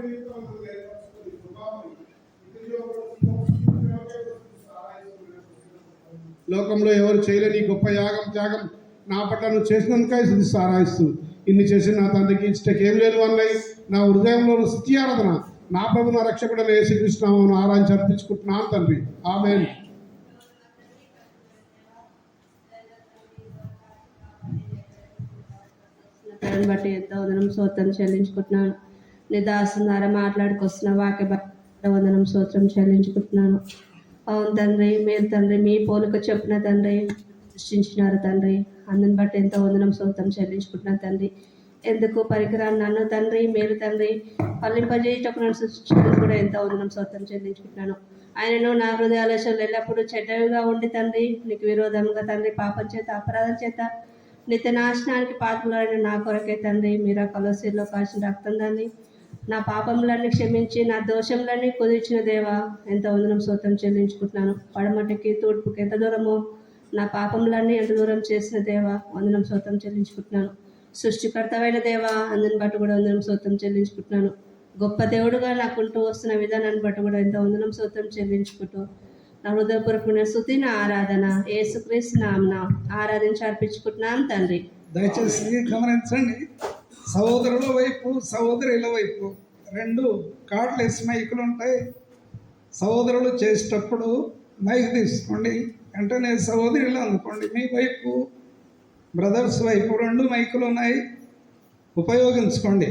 లోకంలో ఎవరు చేయలేని గొప్ప యాగం త్యాగం నా పట్ల నువ్వు చేసినందుకే ఇది సారాయిస్తూ ఇన్ని చేసి నా తండ్రికి ఇష్టకేం లేదు అన్నయ్య. నా హృదయంలో స్తుతి ఆరాధన నా ప్రభు నా రక్షకుడైన యేసుక్రీస్తునామమున ఆరాధించి అర్పించుకుంటున్నాను తండ్రి. ఆమేన్. బట్టి ఎంతో వందనం స్తోత్రం చెల్లించుకుంటున్నాను. నీ దాసుని ద్వారా మాట్లాడుకొస్తున్న వాక్య వందనం స్తోత్రం చెల్లించుకుంటున్నాను. అవును తండ్రి, మీరు తండ్రి మీ పోలిక చెప్పిన తండ్రి సృష్టించినారు తండ్రి. అందుని బట్టి ఎంతో వందనం స్తోత్రం చెల్లించుకుంటున్నాను తండ్రి. ఎందుకు పరికరాన్ని నన్ను తండ్రి మీరు తండ్రి పల్లింపజేయటకు నన్ను సృష్టించడానికి కూడా ఎంతో వందనం స్తోత్రం చెల్లించుకుంటున్నాను. ఆయనను నా హృదయ ఆలోచనలు ఎల్లప్పుడూ చెడ్డవిగా ఉండి తండ్రి నీకు విరోధంగా తండ్రి పాపం చేత అపరాధం చేత నిత్య నాశనానికి పాత్రలైన నా కొరకే తండ్రి మీరు ఆ కలసిలో కాసిన రక్తం తండ్రి నా పాపములన్నీ క్షమించి నా దోషములన్నీ కుదిర్చిన దేవా ఎంతో వందనం స్తోత్రం చెల్లించుకుంటున్నాను. పడమటికి తూర్పుకి ఎంత దూరమో నా పాపములన్నీ ఎంత దూరం చేసిన దేవా వందనం స్తోత్రం చెల్లించుకుంటున్నాను. సృష్టికర్తమైన దేవా అందుని బట్టి కూడా వందనం స్తోత్రం చెల్లించుకుంటున్నాను. గొప్ప దేవుడుగా నాకుంటూ వస్తున్న విధానాన్ని బట్టి కూడా ఎంతో వందనం స్తోత్రం చెల్లించుకుంటూ నా హృదయపూర్వకమైన స్తుతి నా ఆరాధన యేసుక్రీస్తు నామమున ఆరాధించి అర్పించుకుంటున్నాను తండ్రి. దయచేసి గమనించండి, సహోదరుల వైపు సహోదరుల వైపు రెండు కార్డ్లెస్ మైకులు ఉంటాయి. సహోదరులు చేసేటప్పుడు మైక్ తీసుకోండి, వెంటనే సహోదరులు అనుకోండి. మీ వైపు బ్రదర్స్ వైపు రెండు మైకులు ఉన్నాయి, ఉపయోగించుకోండి.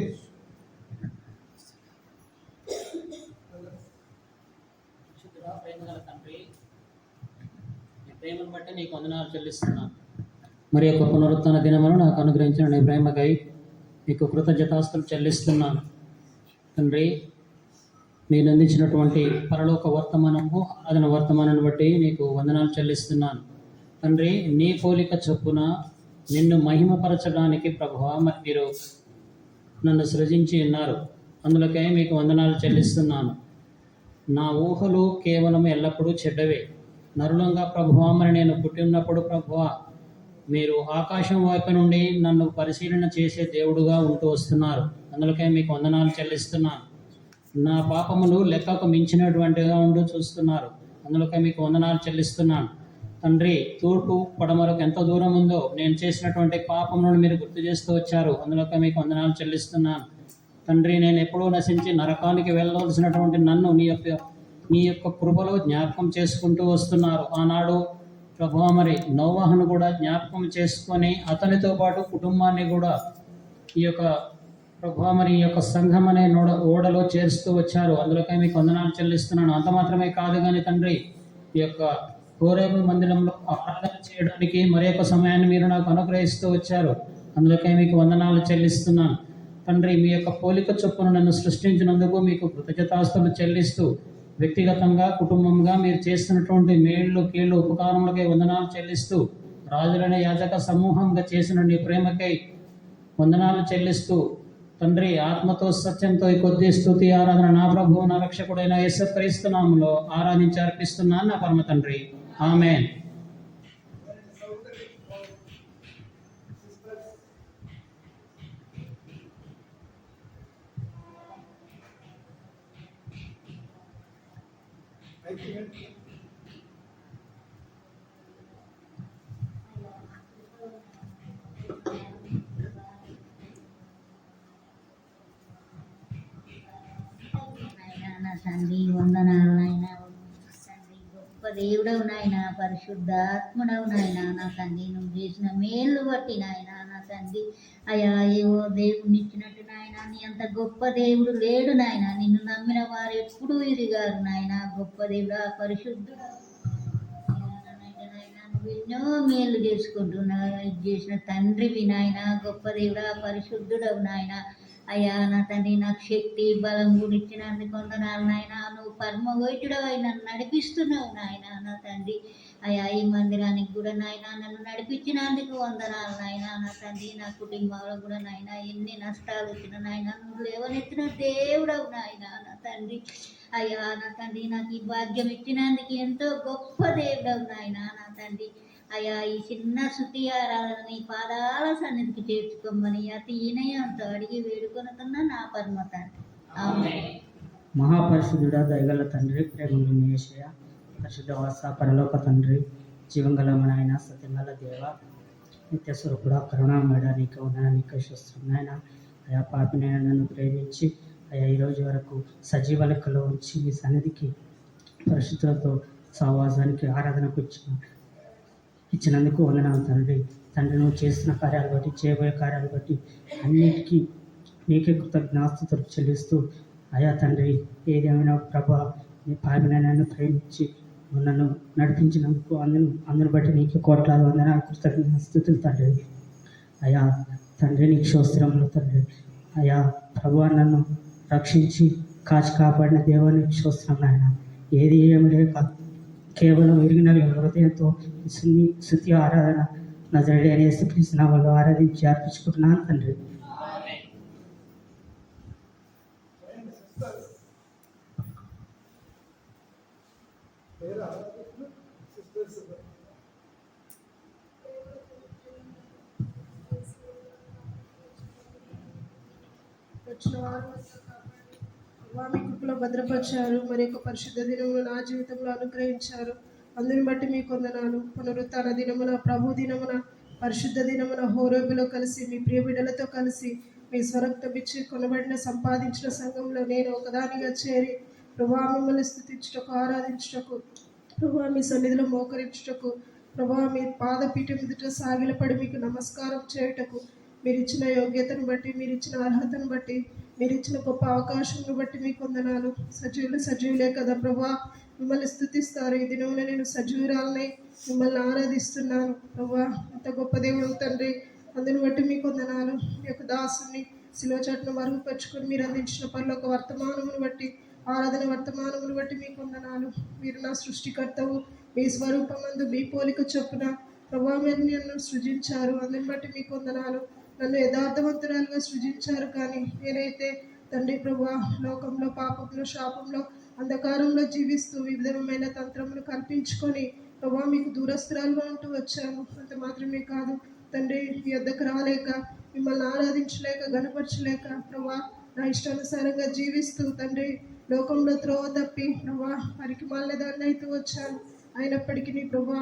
ప్రేమను బట్టి నీకు వందనాలు చెల్లిస్తున్నాను. మరి యొక్క పునరుత్థాన దినమును నాకు అనుగ్రహించిన నీ ప్రేమకై నీకు కృతజ్ఞతాస్తులు చెల్లిస్తున్నాను తండ్రి. మీరు అందించినటువంటి పరలోక వర్తమానము ఆరాధన వర్తమానాన్ని బట్టి నీకు వందనాలు చెల్లిస్తున్నాను తండ్రి. నీ పోలిక చొప్పున నిన్ను మహిమపరచడానికి ప్రభువా మరి మీరు నన్ను సృజించి ఉన్నారు. అందులోకై మీకు వందనాలు చెల్లిస్తున్నాను. నా ఊహలు కేవలం ఎల్లప్పుడూ చెడ్డవే. నరులంగా ప్రభువా, మరి నేను పుట్టి ఉన్నప్పుడు ప్రభువా, మీరు ఆకాశం వైపు నుండి నన్ను పరిశీలన చేసే దేవుడుగా ఉంటూ వస్తున్నారు. అందులోకై మీకు వందనాలు చెల్లిస్తున్నాను. నా పాపములు లెక్కకు మించినటువంటిగా ఉంటూ చూస్తున్నారు. అందులోకై మీకు వందనాలు చెల్లిస్తున్నాను. తండ్రి, తూర్పు పడమరకు ఎంత దూరం ఉందో నేను చేసినటువంటి పాపములను మీరు గుర్తు చేస్తూ వచ్చారు. అందులోకై మీకు వందనాలు చెల్లిస్తున్నాను. తండ్రి, నేను ఎప్పుడూ నశించి నరకానికి వెళ్ళవలసినటువంటి నన్ను నీ యొక్క కృపలో జ్ఞాపకం చేసుకుంటూ వస్తున్నారు. ఆనాడు ప్రభువా, మరి నోవహును కూడా జ్ఞాపకం చేసుకొని అతనితో పాటు కుటుంబాన్ని కూడా ఈ యొక్క ప్రభువా, మరి ఈ యొక్క సంఘం అనే ఓడలో చేరుస్తూ వచ్చారు. అందులోకై మీకు వందనాలు చెల్లిస్తున్నాను. అంత మాత్రమే కాదు కానీ తండ్రి, ఈ యొక్క హోరేబు మందిరంలో ఆరాధన చేయడానికి మరి యొక్క సమయాన్ని మీరు నాకు అనుగ్రహిస్తూ వచ్చారు. అందులోకై మీకు వందనాలు చెల్లిస్తున్నాను. తండ్రి, మీ యొక్క పోలిక చొప్పున నన్ను సృష్టించినందుకు మీకు కృతజ్ఞతాస్తులు చెల్లిస్తూ, వ్యక్తిగతంగా కుటుంబంగా మీరు చేస్తున్నటువంటి మేళ్ళు కీళ్ళు ఉపకారములకై వందనాలు చెల్లిస్తూ, రాజులైన యాజక సమూహంగా చేసిన నీ ప్రేమకై వందనాలు చెల్లిస్తూ, తండ్రి, ఆత్మతో సత్యంతో ఈ కొద్ది స్తుతి ఆరాధన నా ప్రభువు నా రక్షకుడైన యేసుక్రీస్తు నామములో ఆరాధించి అర్పిస్తున్నాను నా పరమ తండ్రి. ఆమేన్. నాయనా, నా తండ్రి వందనాలు నాయన. తండ్రి, గొప్ప దేవుడవు నాయన, పరిశుద్ధాత్ముడవు నాయన. నా తండ్రి, నువ్వు చేసిన మేళ్ళు బట్టి నాయన, నా తండ్రి అయ్యా, ఏవో దేవుడిని ఇచ్చినట్టు నాయన, నీ అంత గొప్ప దేవుడు లేడు నాయన. నిన్ను నమ్మిన వారు ఎప్పుడూ ఇరిగారు నాయన. గొప్ప దేవుడా, పరిశుద్ధుడు ఎన్నో మేలు చేసుకుంటున్నావు. ఇది చేసిన తండ్రివి నాయన, గొప్ప దేవుడా, పరిశుద్ధుడవు నాయన. అయ్యా నా తండ్రి, నాకు శక్తి బలం కూడా ఇచ్చినందుకు వందనాలు నాయన. నువ్వు పరమవైద్యుడవై నన్ను నడిపిస్తున్నావు నాయన. నా తండ్రి అయ్యా, ఈ మందిరానికి కూడా నాయన నన్ను నడిపించినందుకు వందనాలు నాయన. నా తండ్రి, నా కుటుంబంలో కూడా నాయన ఎన్ని నష్టాలు వచ్చిన నాయన, నువ్వు లేవనెత్తిన దేవుడవు నాయన. నా తండ్రి అయ్యా, నా తండ్రి, నాకు ఈ భాగ్యం ఇచ్చినందుకు ఎంతో గొప్ప దేవుడవు నాయన. నా తండ్రి అయ్యా, ఈ చిన్న శృతి ఆరాధన నీ పాదాల సన్నిధికి చేర్చుకోమని అతి వినయంతో అడిగి వేడుకొనుతున్నా నా పరమ తండ్రి. ఆమేన్. మహాపరిశుద్ధుడా, దయగల తండ్రి, ప్రేమలు యేసయ్య, పరిశుద్ధ వాస, పరలోక తండ్రి, జీవంగలమైన సత్యంగల దేవ, నిత్య స్వరూపుడా, కరుణామయుడ, నీకు ఉన్న నీకు విశ్వస్తున్నాయన. అయా, పాపినైనా నన్ను ప్రేమించి అయా ఈరోజు వరకు సజీవ లెక్కలో ఉంచి మీ సన్నిధికి పరిశుద్ధులతో సహవాసానికి ఆరాధనకు ఇచ్చినందుకు వందనాలు తండ్రి. తండ్రి, నువ్వు చేస్తున్న కార్యాలు బట్టి, చేయబోయే కార్యాలు బట్టి అన్నిటికీ నీకే కృతజ్ఞాస్తుతులు చెల్లిస్తూ, అయా తండ్రి, ఏదేమైనా ప్రభా, నీ పాపినైనా ప్రేమించి నన్ను నడిపించినందుకు అందును బట్టి నీకు కోట్లాది వందనాలు కృతజ్ఞాస్తుతులు తండ్రి. అయా తండ్రి, నీకు స్తోత్రములు తండ్రి. అయా ప్రభువా, నన్ను రక్షించి కాచి కాపాడిన దేవునికి స్తోత్రం నాయన. ఏది ఏమి లేక కేవలం ఎరిగిన హృదయంతో స్తుతి ఆరాధన నజరేయుడైన యేసుక్రీస్తు నామములో ఆరాధించి అర్పించుకుంటున్నాను తండ్రి. వచ్చిన వారు మీ కృపలో భద్రపరిచారు. మరి యొక్క పరిశుద్ధ దినములు నా జీవితంలో అనుగ్రహించారు. అందుని బట్టి మీకు వందనాలు. పునరుత్థాన దినమున, ప్రభు దినమున, పరిశుద్ధ దినమున హోరేబులో కలిసి మీ ప్రియ బిడ్డలతో కలిసి మీ స్వరక్తం ఇచ్చి కొనబడిన సంపాదించిన సంఘంలో నేను ఒకదానిగా చేరి ప్రభా మిమ్మల్ని స్తుతించుటకు, ఆరాధించుటకు, ప్రభా మీ సన్నిధిలో మోకరించుటకు, ప్రభా మీ పాదపీఠం ఎదుట సాగిలపడి మీకు నమస్కారం చేయుటకు మీరు ఇచ్చిన యోగ్యతను బట్టి, మీరు ఇచ్చిన అర్హతను బట్టి, మీరు ఇచ్చిన గొప్ప అవకాశంను బట్టి మీకు వందనాలు. సజీవులే కదా ప్రభా, మిమ్మల్ని స్తుతిస్తారు. ఈ దినంలో నేను సజీవురాలనై మిమ్మల్ని ఆరాధిస్తున్నాను ప్రభా. అంత గొప్ప దేవుడు తండ్రి, అందుని బట్టి మీకు వందనాలు. మీ యొక్క దాసుని శిలువ చాటును మరుగుపరుచుకొని మీరు అందించిన పరలోక వర్తమానమును బట్టి, ఆరాధన వర్తమానమును బట్టి మీకు వందనాలు. మీరు నా సృష్టికర్తవు. మీ స్వరూపమందు మీ పోలిక చొప్పున ప్రభా మీరు నన్ను సృజించారు. అందుని బట్టి మీకు వందనాలు. నన్ను యథార్థవంతురాలుగా సృజించారు. కానీ నేనైతే తండ్రి ప్రభా లోకంలో, పాపంలో, శాపంలో, అంధకారంలో జీవిస్తూ వివిధమైన తంత్రములు కల్పించుకొని ప్రభా మీకు దూరస్తురాలుగా ఉంటూ వచ్చాను. అంత మాత్రమే కాదు తండ్రి, మీ వద్దకు రాలేక, మిమ్మల్ని ఆరాధించలేక, గణపరచలేక ప్రభా నా ఇష్టానుసారంగా జీవిస్తూ తండ్రి లోకంలో త్రోవ తప్పి ప్రభా పరికి మాలిన దాన్ని అయితే వచ్చాను. అయినప్పటికీ ప్రభా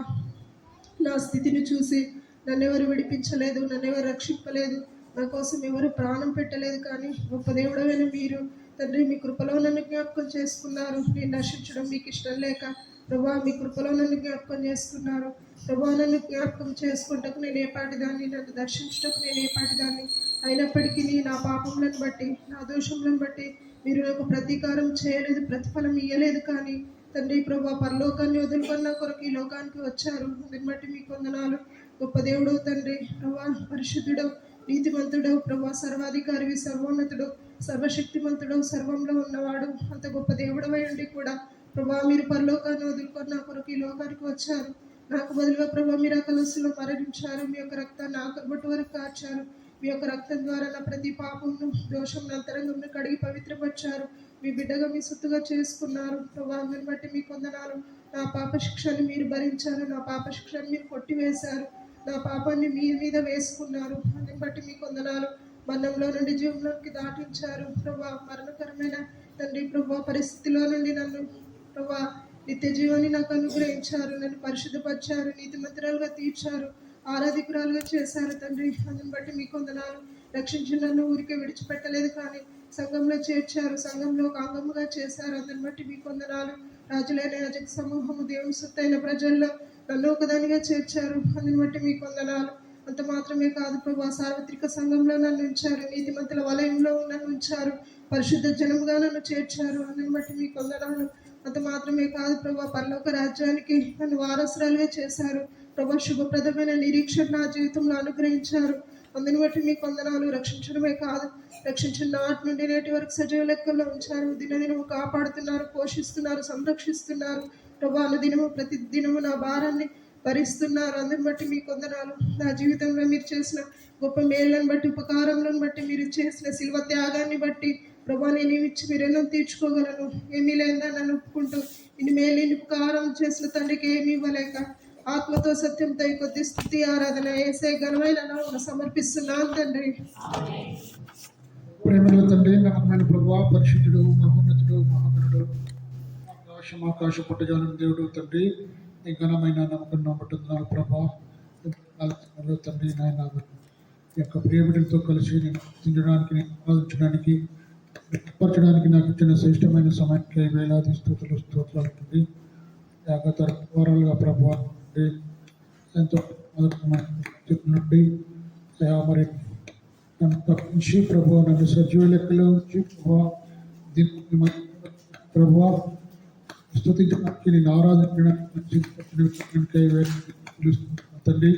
నా స్థితిని చూసి నన్నెవరు విడిపించలేదు, నన్నెవరు రక్షింపలేదు, నా కోసం ఎవరు ప్రాణం పెట్టలేదు. కానీ గొప్ప దేవుడైన మీరు తండ్రి మీ కృపలో నన్ను జ్ఞాపకం చేసుకున్నారు. నేను నశించడం మీకు ఇష్టం లేక ప్రభా మీ కృపలో నన్ను జ్ఞాపకం చేసుకున్నారు. ప్రభా నన్ను జ్ఞాపకం చేసుకుంటకు నేను ఏ పాటిదాన్ని, నన్ను దర్శించటకు నేను ఏ పాటిదాన్ని. అయినప్పటికీ నా పాపములను బట్టి, నా దోషములను బట్టి మీరు నాకు ప్రతీకారం చేయలేదు, ప్రతిఫలం ఇయ్యలేదు. కానీ తండ్రి ప్రభా పరలోకాన్ని వదులుకొని నా కొరకు ఈ లోకానికి వచ్చారు. అందుని బట్టి మీకు వందనాలు. గొప్ప దేవుడు తండ్రి ప్రభా, పరిశుద్ధుడవు, నీతిమంతుడవు ప్రభా, సర్వాధికారివి, సర్వోన్నతుడు, సర్వశక్తిమంతుడు, సర్వంలో ఉన్నవాడు. అంత గొప్ప దేవుడవై ఉండి కూడా ప్రభా మీరు పరలోకాన్ని వదులుకొని నా కొరకు ఈ లోకానికి వచ్చారు. నాకు బదులుగా ప్రభా మీరు ఆ కలసులో మరణించారు. మీ యొక్క రక్తాన్ని ఆఖరి బొట్టు వరకు కార్చారు. మీ యొక్క రక్తం ద్వారా నా ప్రతి పాపమును, దోషం, అంతరంగంను కడిగి పవిత్రపరిచారు. మీ బిడ్డగా మీ సొత్తుగా చేసుకున్నారు. ప్రభా అందుని బట్టి మీకు వందనాలు. నా పాప శిక్షను మీరు భరించారు, నా పాప శిక్షను మీరు కొట్టివేశారు, నా పాపాన్ని మీ మీద వేసుకున్నారు. అందుని బట్టి మీకు వందనాలు. మరణంలో నుండి జీవంలోకి దాటించారు. ప్రభా మరణకరమైన తండ్రి ప్రభా పరిస్థితిలో నుండి నన్ను ప్రభా నిత్య జీవాన్ని నాకు అనుగ్రహించారు. నన్ను పరిశుద్ధపరిచారు, నీతిమంతురాలుగా తీర్చారు, ఆరాధికురాలుగా చేశారు తండ్రి. అందుని బట్టి మీకు వందనాలు. రక్షించి నన్ను ఊరికే విడిచిపెట్టలేదు, కానీ సంఘంలో చేర్చారు, సంఘంలో ఒక అంగముగా చేశారు. అందుని బట్టి మీకు వందనాలు. రాజులైన యాజక సమూహము, దేవుని సొత్తైన ప్రజల్లో నన్ను ఒకదానిగా చేర్చారు. అందుని బట్టి మీకు వందనాలు. అంత మాత్రమే కాదు ప్రభా, సార్వత్రిక సంఘంలో నన్ను ఉంచారు, నీతిమంతుల వలయంలో నన్ను ఉంచారు, పరిశుద్ధ జనముగా నన్ను చేర్చారు. అందుని బట్టి మీకు వందనాలు. అంత మాత్రమే కాదు ప్రభా, పరలోక రాజ్యానికి నన్ను వారసురాలుగా చేశారు. ప్రభా శుభప్రదమైన నిరీక్షణ నా జీవితంలో అనుగ్రహించారు. అందుని బట్టి మీకు వందనాలు. రక్షించడమే కాదు, రక్షించిన నాటి నుండి నేటి వరకు సజీవ లెక్కల్లో ఉంచారు. దినదినము కాపాడుతున్నారు, పోషిస్తున్నారు, సంరక్షిస్తున్నారు. ప్రభా అనుదినము ప్రతి దినము నా భారాన్ని భరిస్తున్నారు. అందుని బట్టి మీకు వందనాలు. నా జీవితంలో మీరు చేసిన గొప్ప మేళ్ళను బట్టి, ఉపకారములను బట్టి, మీరు చేసిన శిల్వ త్యాగాన్ని బట్టి ప్రభా నేను ఇచ్చి మీరెన్నో తీర్చుకోగలను. ఏమీ లేదా నన్ను ఒప్పుకుంటూ ఇన్ని మేలు, ఇన్ని ఉపకారం చేసిన తండ్రికి ఏమీ ఇవ్వలేక ఆత్మతో సత్యంతో ఈ కొద్ది స్తుతి ఆరాధన ఏసే ఘనమైన నామమున సమర్పిస్తున్నాను తండ్రి. ప్రేమల తండ్రి, నమ్మకమైన ప్రభువా, పరిశుద్ధుడు, మహోన్నతుడు, మహాగణుడు, ఆకాశ పుట్టజాలం దేవుడు తండ్రి, నీ ఘనమైన నమ్మకం నమ్మటున్నాను ప్రభా. తండ్రి నాయన ఈ యొక్క ప్రియబిడ్డలతో కలిసి నేను తినడానికి, నేను ఆరాధించడానికి, పరచడానికి నాకు ఇచ్చిన శ్రేష్టమైన సమయానికి వేలాది స్తోత్రాలు తండ్రి. గత వారాలుగా ప్రభా ఎంతో నుండి మరి నన్ను తప్పించి ప్రభు నన్ను సజీవ లెక్కలో ఉంచి ప్రభా స్తుతించడానికి, నేను ఆరాధించడానికి తండ్రి.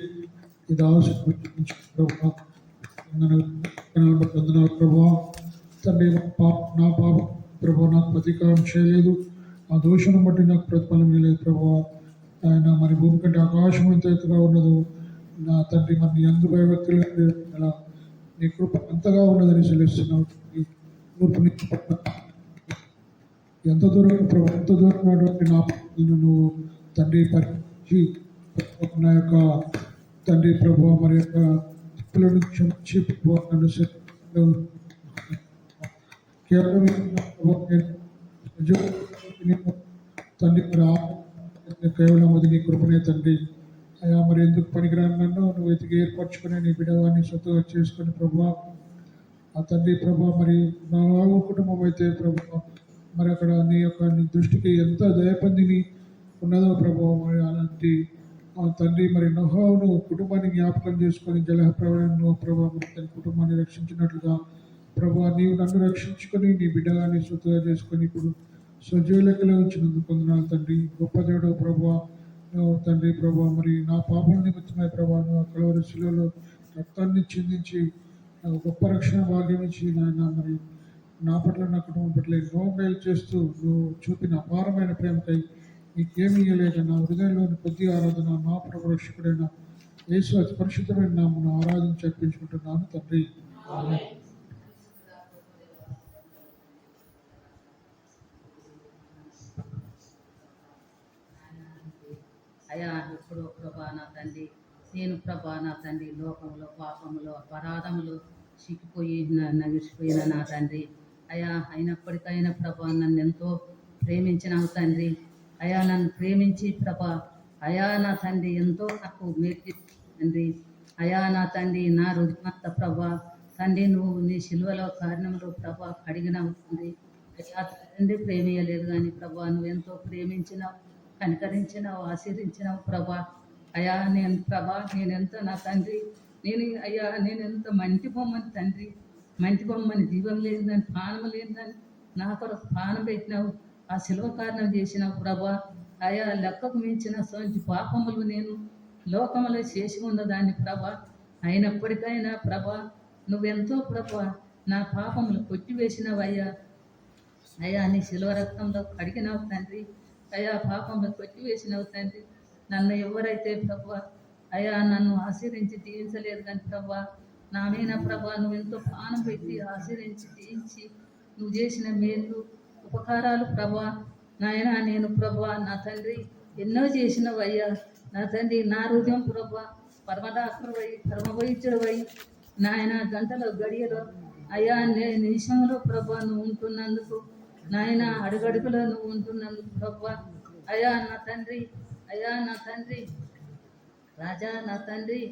ఇది ఆశించి ప్రభా వందనాలు ప్రభా. తండ్రి నా పాప ప్రభా నాకు ప్రతీకారం చేయలేదు, ఆ దోషం బట్టి నాకు ప్రతిఫలం లేదు ప్రభా. ఆయన మరి భూమి కంటే ఆకాశం ఎంత ఎత్తుగా ఉన్నదో నా తండ్రి, మరి నీ అందు భయభక్తులు ఎలా నీ కృప అంతగా ఉన్నదని చెల్లిస్తున్నావు. ఎంత దూరం ప్రభు, ఎంత దూరం ఉన్నటువంటి నా నువ్వు తండ్రి పరిచి నా యొక్క తండ్రి ప్రభు మరి యొక్క తప్పుల నుంచి క్షమించి నన్ను కేవలం తండ్రి కేవలం అది నీ కృపనే తండ్రి. అయా మరి ఎందుకు పనికిరాను నన్ను నువ్వు వెతికి ఏర్పరచుకుని నీ బిడ్డవాన్ని సొంతగా చేసుకుని ప్రభా ఆ తండ్రి ప్రభా. మరి నా కుటుంబం అయితే ప్రభా మరి అక్కడ నీ యొక్క నీ దృష్టికి ఎంత దయపందిని ఉన్నదో ప్రభా. మరి అలాంటి ఆ తండ్రి మరి నోహను కుటుంబాన్ని జ్ఞాపకం చేసుకొని జలప్రవాహంలో ప్రభా తన కుటుంబాన్ని రక్షించినట్లుగా ప్రభా నీవు నన్ను రక్షించుకొని నీ బిడ్డగాన్ని సొంతగా చేసుకొని ఇప్పుడు సజీవ లెక్కలో ఉంచినందుకు పొందినాను తండ్రి. గొప్ప దేవుడు ప్రభా నువ్వు తండ్రి ప్రభా. మరి నా పాపం నిమిత్తమై ప్రభా నువ్వు కలవరి శిలువలో రక్తాన్ని చిందించి నాకు గొప్ప రక్షణ భాగ్యం ఇచ్చి నాయన మరి నా పట్ల, నా కుటుంబం పట్ల ఎన్నో మేలు చేస్తూ నువ్వు చూపిన అపారమైన ప్రేమకై నీకేమి ఇవ్వలేక నా హృదయంలోని కొద్ది ఆరాధన నా ప్రభు రక్షకుడైన యేసు అతి పరిశుద్ధమైన నామమున ఆరాధించి అర్పించుకుంటున్నాను తండ్రి. ఆమేన్. అయా ఇప్పుడు ప్రభా నా తండ్రి, నేను ప్రభా నా తండ్రి లోకంలో పాపములో అపరాధములు చిక్కిపోయి నగిసిపోయిన నా తండ్రి, అయా అయినప్పటికైనా ప్రభా నన్ను ఎంతో ప్రేమించినావు తండ్రి. అయా నన్ను ప్రేమించి ప్రభా, అయా నా తండ్రి ఎంతో నాకు మేలు తండ్రి. అయా నా తండ్రి నా రుజుమంత ప్రభా తండ్రి, నువ్వు నీ శిలువలో కారణంలో ప్రభా కడిగినావు తండ్రి. అయా తండ్రి ప్రేమియలేదు కానీ ప్రభా నువ్వు ఎంతో ప్రేమించినావు, కనికరించినావు, ఆశీర్వించినావు ప్రభా. అయా నేను ప్రభా నేనెంత నా తండ్రి, నేనెంత మంటి బొమ్మని తండ్రి, మంటి బొమ్మని జీవం లేదని ప్రాణం లేదని నా కొరకు ప్రాణం పెట్టినావు, ఆ శిలువ కారణం చేసినావు ప్రభా. అయా లెక్కకు మించిన సొంచి పాపములు నేను లోకములో చేసి ఉన్నదాన్ని ప్రభా. అయినప్పటికైనా ప్రభా నువ్వెంతో ప్రభా నా పాపములు కొట్టివేసినావయ్యా. అయ్యా నీ శిలువ రక్తంలో కడిగినావు తండ్రి. అయా పాపంలో కొట్టివేసినావు తండ్రి. నన్ను ఎవరైతే ప్రభా అయా నన్ను ఆశీర్వించి దీవించలేదు కానీ ప్రభా నా మీద ప్రభా నువ్వు ఎంతో ప్రాణం పెట్టి ఆశీర్వించి దీవించి నువ్వు చేసిన మేలు ఉపకారాలు ప్రభా. నాయన నేను ప్రభా నా తండ్రి ఎన్నో చేసినవయ్యా నా తండ్రి. నా హృదయం ప్రభా పరమదాసుడవై పరమవైద్యుడవై నాయన గంటలో గడియలో అయ్యా నిమిషంలో ప్రభా నువ్వు ఉంటున్నందుకు, నాయన అడుగడుగులో నువ్వు ఉంటున్నందుకు ప్రభా. అయ్యా నా తండ్రి, అయ్యా నా తండ్రి, రాజా నా తండ్రి,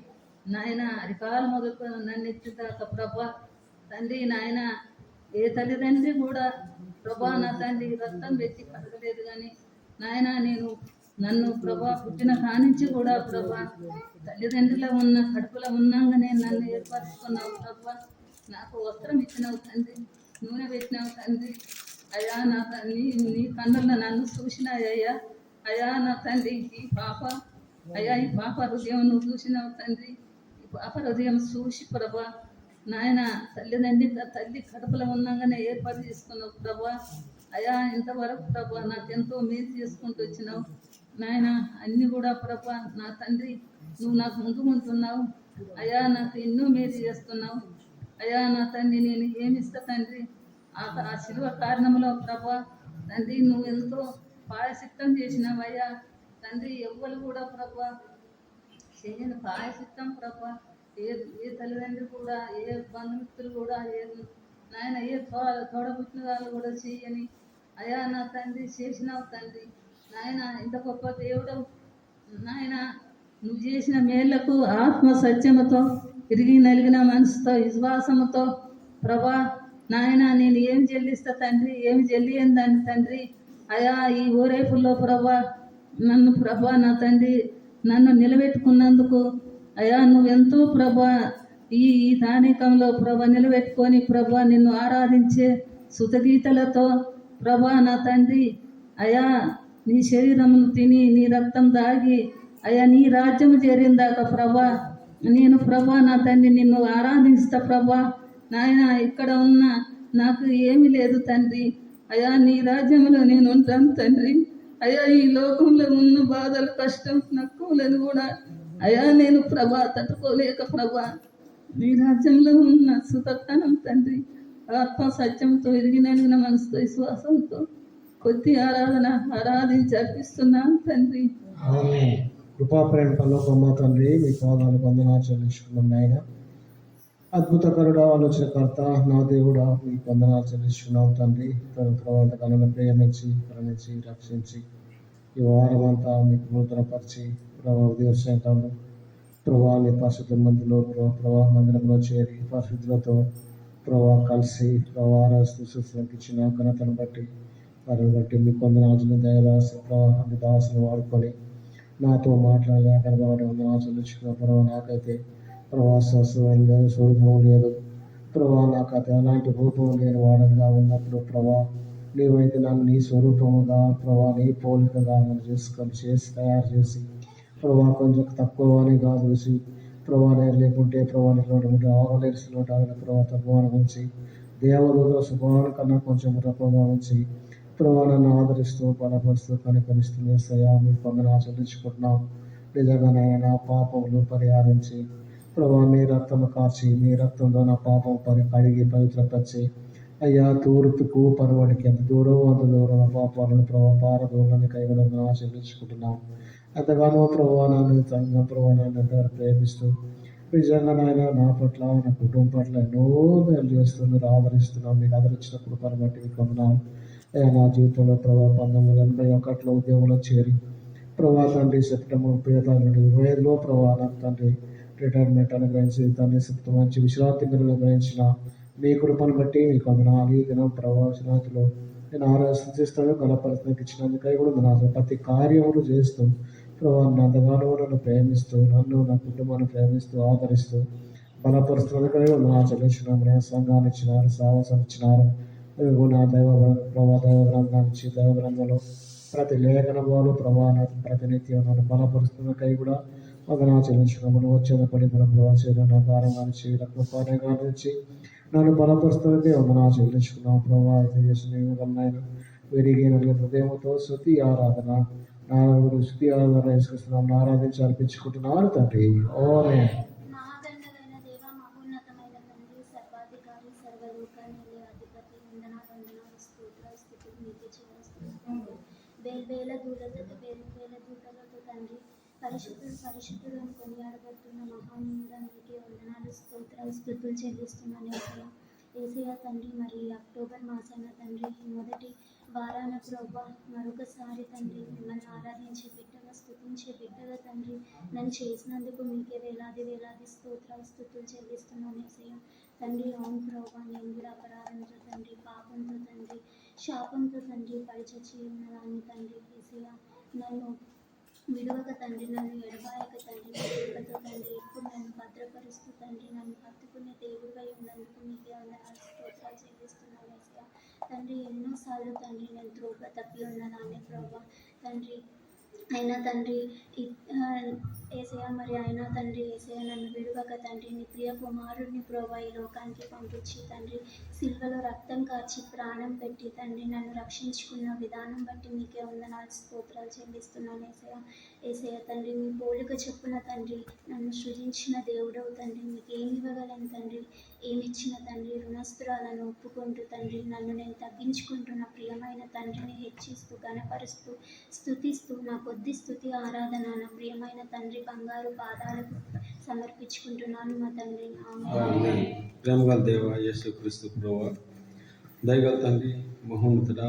నాయన అరికాలు మొదలుకొని నన్ను ఎత్తుదాకా ప్రభా తండ్రి. నాయన ఏ తల్లిదండ్రి కూడా ప్రభా నా తండ్రి రక్తం పెట్టి కడగలేదు కానీ నాయన నన్ను ప్రభా పుట్టిన కానించి కూడా ప్రభా తల్లిదండ్రుల ఉన్న కడుపులో ఉన్నాగానే నన్ను ఏర్పరచుకున్నావు ప్రభా. నాకు వస్త్రం ఇచ్చినావు తండ్రి, నూనె పెట్టినావు తండ్రి. అయ్యా నా తండ్రి నీ కన్నుల్లో నన్ను చూసినాయ్యా. అయ్యా నా తండ్రి ఈ పాప హృదయం నువ్వు చూసినావు తండ్రి. ఈ పాప హృదయం చూసి ప్రభా నాయన తల్లి కడుపులో ఉన్నాగానే ఏర్పాటు చేసుకున్నావు ప్రభా. అయ్యా ఇంతవరకు ప్రభా నాకెంతో మేలు చేసుకుంటూ వచ్చినావు నాయన. అన్నీ కూడా ప్రభా నా తండ్రి నువ్వు నాకు ముందు ఉంటున్నావు అయ్యా. నాకు ఎన్నో మేలు చేస్తున్నావు అయ్యా నా తండ్రి. నేను ఏమిస్తా తండ్రి ఆ శిలువ కారణంలో ప్రభా తండ్రి నువ్వు ఎంతో పాయసిద్ధం చేసినావయ్యా తండ్రి. ఎవ్వరు కూడా ప్రభా చేయని పాయసిద్ధం ప్రభా. ఏ తల్లిదండ్రులు కూడా ఏ బంధుమిత్రులు కూడా నాయన ఏ తోడబుట్టిన వాళ్ళు కూడా చేయని అయ్యా నా తండ్రి చేసినావు తండ్రి. నాయన ఇంత గొప్ప దేవుడు నాయన. నువ్వు చేసిన మేళ్లకు ఆత్మ సత్యముతో తిరిగి నలిగిన మనసుతో విశ్వాసముతో ప్రభా నాయన నేను ఏం చెల్లిస్తా తండ్రి, ఏమి చెల్లియని దాన్ని తండ్రి. అయా ఈ ఊరేపుల్లో ప్రభా నన్ను ప్రభా నా తండ్రి నన్ను నిలబెట్టుకున్నందుకు అయా నువ్వెంతో ప్రభా ఈ స్థానికంలో ప్రభా నిలబెట్టుకొని ప్రభా నిన్ను ఆరాధించే సుతగీతలతో ప్రభా నా తండ్రి అయా నీ శరీరమును తిని నీ రక్తం దాగి అయా నీ రాజ్యము చేరిందాక ప్రభా నేను ప్రభా నా తండ్రి నిన్ను ఆరాధిస్తా ప్రభా. నాయన ఇక్కడ ఉన్న నాకు ఏమీ లేదు తండ్రి. అయా నీ రాజ్యంలో నేను ఉంటాను తండ్రి. అయా ఈ లోకంలో ఉన్న బాధలు కష్టం నక్కువలను కూడా అయా నేను ప్రభా తట్టుకోలేక ప్రభా నీ రాజ్యంలో ఉన్న సుతత్నం తండ్రి ఆత్మ సత్యంతో ఎదిగిన మనసుతో విశ్వాసంతో కొద్ది ఆరాధించి అర్పిస్తున్నాను తండ్రి. కృపాప్రేమ పరలోకమ్మ తండ్రి మీ పాదాలు వందనాలు చెల్లించుకున్నాం నాయన. అద్భుతకరుడా ఆలోచనకర్త నా దేవుడా మీ వందనాలు చెల్లించుకున్నాం తండ్రి. తర్వాత కళను ప్రేమించి కరుణించి రక్షించి ఈ వారం అంతా మీకు నూతనపరిచి ప్రభావ దేవశాఖలో ప్రభావ నీ పరిశుద్ధ మందిలో ప్రభావ మందిరంలో చేరి పరిశుద్ధులతో ప్రభావ కలిసి ప్రభావ ఆరాధిస్తూ ఇచ్చిన ఘనతను బట్టి వారిని బట్టి మీ వందనాలు దయదాసి ప్రభావ దాసును వాడుకొని నాతో మాట్లాడలే కనబడి వందనాలు చెల్లించుకున్న ప్రభావ నాకైతే ప్రవాసం లేదు, స్వరూపం లేదు ప్రభా. నాకైతే అలాంటి రూపం లేని వాడగా ఉన్నప్పుడు ప్రభా నీవైతే నన్ను నీ స్వరూపముగా ప్రభా నీ పోలికగా నన్ను చేసి తయారు చేసి ప్రభా కొంచెం తక్కువ అని చూసి ప్రభా నేను లేకుంటే ప్రభా నిలబడి ఆవలేసినట్టు ప్రభా తక్కువ ఉంచి దేవదూత శుభాన కన్నా కొంచెం తక్కువగా ఉంచి ప్రభా నన్ను ఆదరిస్తూ బలపరుస్తూ కనికరిస్తూ వేస్తాయా మీ పొందన చెల్లించుకుంటున్నాం నిజంగా నాయన నా పాపములు పరిహారించి ప్రభా మీ రక్తము కార్చి మీ రక్తంతో నా పాపం కడిగి పవిత్రపరిచి అయ్యా తూర్పుకు పరవడికి ఎంత దూరం అంత దూరం నా పాపాలను ప్రభా పారదూలని కైగలను ఆశీర్వించుకుంటున్నాం. ఎంతగానో ప్రభా నన్ను సంఘం ప్రభా నన్ను ఎంతగానో ప్రేమిస్తూ నిజంగా నాయన నా పట్ల నా కుటుంబం పట్ల ఎన్నో మేలు చేస్తూ మీరు ఆదరిస్తున్నాం. మీకు ఆదరించిన కృపను బట్టి మీకు వందనాలు. అయ్యా నా జీవితంలో ప్రభా 1981లో ఉద్యోగంలో చేరి ప్రభా తండ్రి సెప్టెంబర్ 25లో ప్రభా నాకు తండ్రి రిటైర్మెంట్ అనుగ్రహించి తండ్రి మంచి విశ్రాంతి మీరు అనుగ్రహించిన మీ కృపను బట్టి మీకు వందనాలు. ఈ దినం ప్రభా విశ్రాంతిలో నేను ఆరాధిస్తాను గలపరిస్థితికి ఇచ్చినందుకై కూడా వందనాలు. ప్రతి కార్యములు చేస్తూ ప్రభా ఎంతగానో నన్ను ప్రేమిస్తూ నన్ను నా కుటుంబాన్ని ప్రేమిస్తూ ఆదరిస్తూ బలపరుస్తున్నందుకై వందనాలు చెల్లించినాము. నా సంఘాన్ని ఇచ్చినారు, సాహసాన్ని ఇచ్చినారు. నా ప్రభా దైవ గ్రంథాన్ని ఇచ్చి దైవ గ్రంథంలో ప్రతి లేఖనములు ప్రభా ప్రతినిత్యం నన్ను బలపరుస్తున్నకై కూడా వందనాలు చెల్లించుకున్నాము. వచ్చేది పడి మన ప్రభా నా భారంగా నుంచి రక్తపాతంగా నుంచి నన్ను బలపరుస్తున్నదే వందనాలు చెల్లించుకున్నాము. ప్రభా అయితే చేసిన విరిగి నన్ను హృదయంతో శృతి ఆరాధన నా శృతి ఆరాధన వేసుకొస్తున్నాము. ఆరాధించి అర్పించుకుంటున్నాను తండ్రి. ఓనే మహాగణమైన దేవ, మహోన్నతమైన తండ్రి, సర్వాధికారి, సర్వలోకానికి అధిపతి, వందనాలు స్తోత్రాలు నీకే చేస్తున్నాను. వేల దూతలతో తండ్రి పరిశుద్ధులను కొనియాడబడుతున్న మహానందానికి వందనాలు స్తోత్రాలు చెల్లిస్తున్నాను. ఏసయ్య తండ్రి, మరి అక్టోబర్ మాసాన తండ్రి మొదటి వారాన ప్రభా మరొకసారి తండ్రి మిమ్మల్ని ఆరాధించే బిడ్డగా స్తుతించే బిడ్డగా తండ్రి నన్ను చేసినందుకు మీకే వేలాది స్తుతులు చెల్లిస్తున్నాను. ఏసయ్య తండ్రి, అవును ప్రభా నేను కూడా అపరాధంతో తండ్రి, పాపంతో తండ్రి, శాపంతో తండ్రి పరిచర్చి ఉన్నదాన్ని తండ్రి. ఏసయ్య నన్ను విడవక తండ్రి, నన్ను ఎడబాయక తండ్రి, కృపతో తండ్రి ఇప్పుడు నన్ను భద్రపరుస్తూ తండ్రి నన్ను హత్తుకునే దేవుడిపై ఉన్నందుకు మీకే వందనాలు స్తోత్రాలు చెల్లిస్తున్నాను. ఏసయ్య తండ్రి, ఎన్నోసార్లు తండ్రి నేను త్రోవ తప్పి ఉన్నదాన్ని ప్రభా తండ్రి. అయినా తండ్రి ఏసయ్య మరి అయినా తండ్రి ఏసయ్య నన్ను విడువక తండ్రి నీ ప్రియ కుమారుడిని ప్రభా ఈ లోకానికి పంపించి తండ్రి సిల్వలో రక్తం కార్చి ప్రాణం పెట్టి తండ్రి నన్ను రక్షించుకున్న విధానం బట్టి మీకే వందనాలు స్తోత్రాలు చెల్లిస్తున్నాను. ఏసయ్య తండ్రి, మీ పోలిక చెప్పున తండ్రి నన్ను సృజించిన దేవుడవు తండ్రి, మీకు ఏమి ఇవ్వగలను తండ్రి, ఏమి ఇచ్చిన తండ్రి, రుణస్తురాలను ఒప్పుకుంటూ తండ్రి నన్ను నేను తగ్గించుకుంటున్న ప్రియమైన తండ్రిని హెచ్చిస్తూ గణపరుస్తూ స్తుతిస్తూ నా కొద్ది స్తుతి ఆరాధన నా ప్రియమైన తండ్రి బంగారు పాదాలకు సమర్పించుకుంటున్నాను మా తండ్రి. ఆమేన్. ప్రేమగల దేవ యేసుక్రీస్తు ప్రభువా, దయగల తండ్రి, మహోన్నతుడా,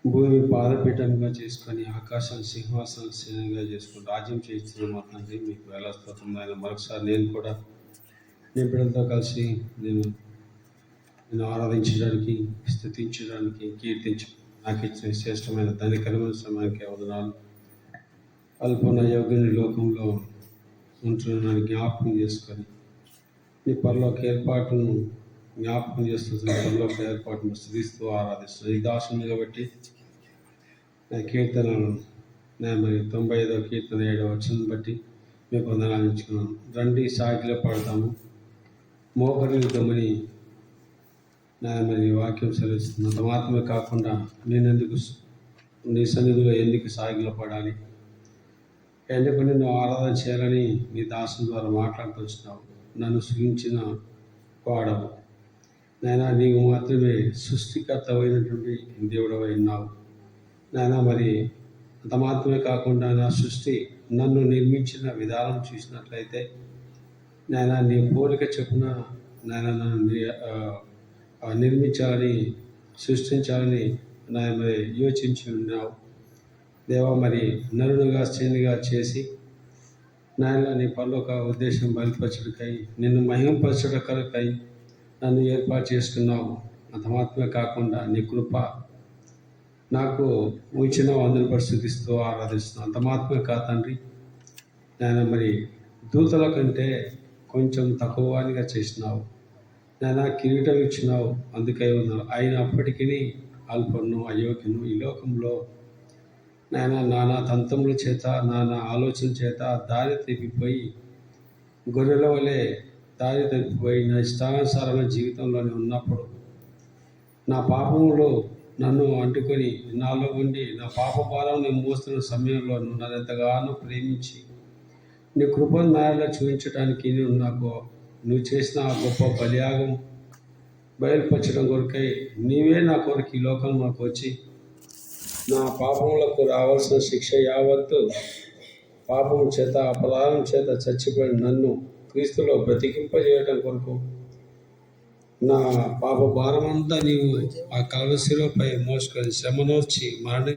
భూమి పాదపీఠంగా చేసుకొని ఆకాశం సింహాసనంగా చేసుకొని రాజ్యం చేస్తున్న మా తండ్రి మీకు వేల స్తోత్రం. ఆయన మరొకసారి నేను కూడా నీ బిడ్డలతో కలిసి నేను ఆరాధించడానికి, స్తుతించడానికి, నాకు ఇచ్చిన శ్రేష్టమైన ధనికరమైన సమయానికి వదనాలు. అల్పన యోగిని లోకంలో ఉంటున్న జ్ఞాపకం చేసుకొని నీ పరలోక ఏర్పాటును జ్ఞాపకం చేస్తున్న పరలోక ఏర్పాటును స్థుతిస్తూ ఆరాధిస్తున్నాను. ఈ దాసుని కాబట్టి నా కీర్తనలు మరి 95వ కీర్తన 7వ వచనం బట్టి మీకు వందనాలు ఇచ్చుకున్నాను. రండి సాగిలో పడతాము, మోకరిని దమ్మని మరి వాక్యం సెలవిస్తుంది. అంత మాత్రమే కాకుండా నేనెందుకు నీ సన్నిధిలో ఎందుకు సాగిలో పడాలి, ఎందుకు నిన్ను ఆరాధన చేయాలని నీ దాసుని ద్వారా మాట్లాడుతూ వచ్చినావు. నన్ను సృజించిన వాడవు నాయన, నీవు మాత్రమే సృష్టికర్త అయినటువంటి దేవుడవై ఉన్నావు నాయన. మరి అంత మాత్రమే కాకుండా నా సృష్టి నన్ను నిర్మించిన విధానం చూసినట్లయితే నాయన నీ పోలిక చెప్పున నాయన నన్ను నిర్మించాలని సృష్టించాలని నాయన మరి యోచించి ఉన్నావు దేవా. మరి నరుడుగా శ్రేణిగా చేసి నాయన నీ పరలోక ఉద్దేశం బయలుపరచుడికై నిన్ను మహింపరచుటకై నన్ను ఏర్పాటు చేసుకున్నావు. అంత మాత్రమే కాకుండా నీ కృప నాకు ఉంచిన వందన పరిస్థితిస్తూ ఆరాధిస్తున్నావు. అంత మాత్రమే కాదు తండ్రి నాయన, మరి దూతల కంటే కొంచెం తక్కువగా చేసినావు నాయన. కిరీటం ఇచ్చినావు, అందుకై ఉన్నావు. అయినప్పటికీ అల్పను అయోగ్యను ఈ లోకంలో నాయన నానా తంత్రముల చేత నానా ఆలోచన చేత దారి తప్పిపోయి గొర్రెల వలె దారి తప్పిపోయి నా ఇష్టానుసారమైన జీవితంలోనే ఉన్నప్పుడు నా పాపములో నన్ను అంటుకొని నాలో ఉండి నా పాప భారం నేను మోస్తున్న సమయంలో నువ్వు నన్ను ఎంతగానో ప్రేమించి నీ కృపను నాయలా చూపించడానికి నువ్వు చేసిన ఆ గొప్ప బలియాగం బయలుపరచడం కొరకై నీవే నా కొరకు ఈ లోకంలోకి వచ్చి నా పాపములకు రావాల్సిన శిక్ష యావత్తు పాపము చేత అపరాధం చేత చచ్చిపోయిన నన్ను క్రీస్తులో బ్రతికింపజేయడం కొరకు నా పాప భారమంతా నీవు ఆ కలవశిలపై మోసుకొని శ్రమనోర్చి మరణ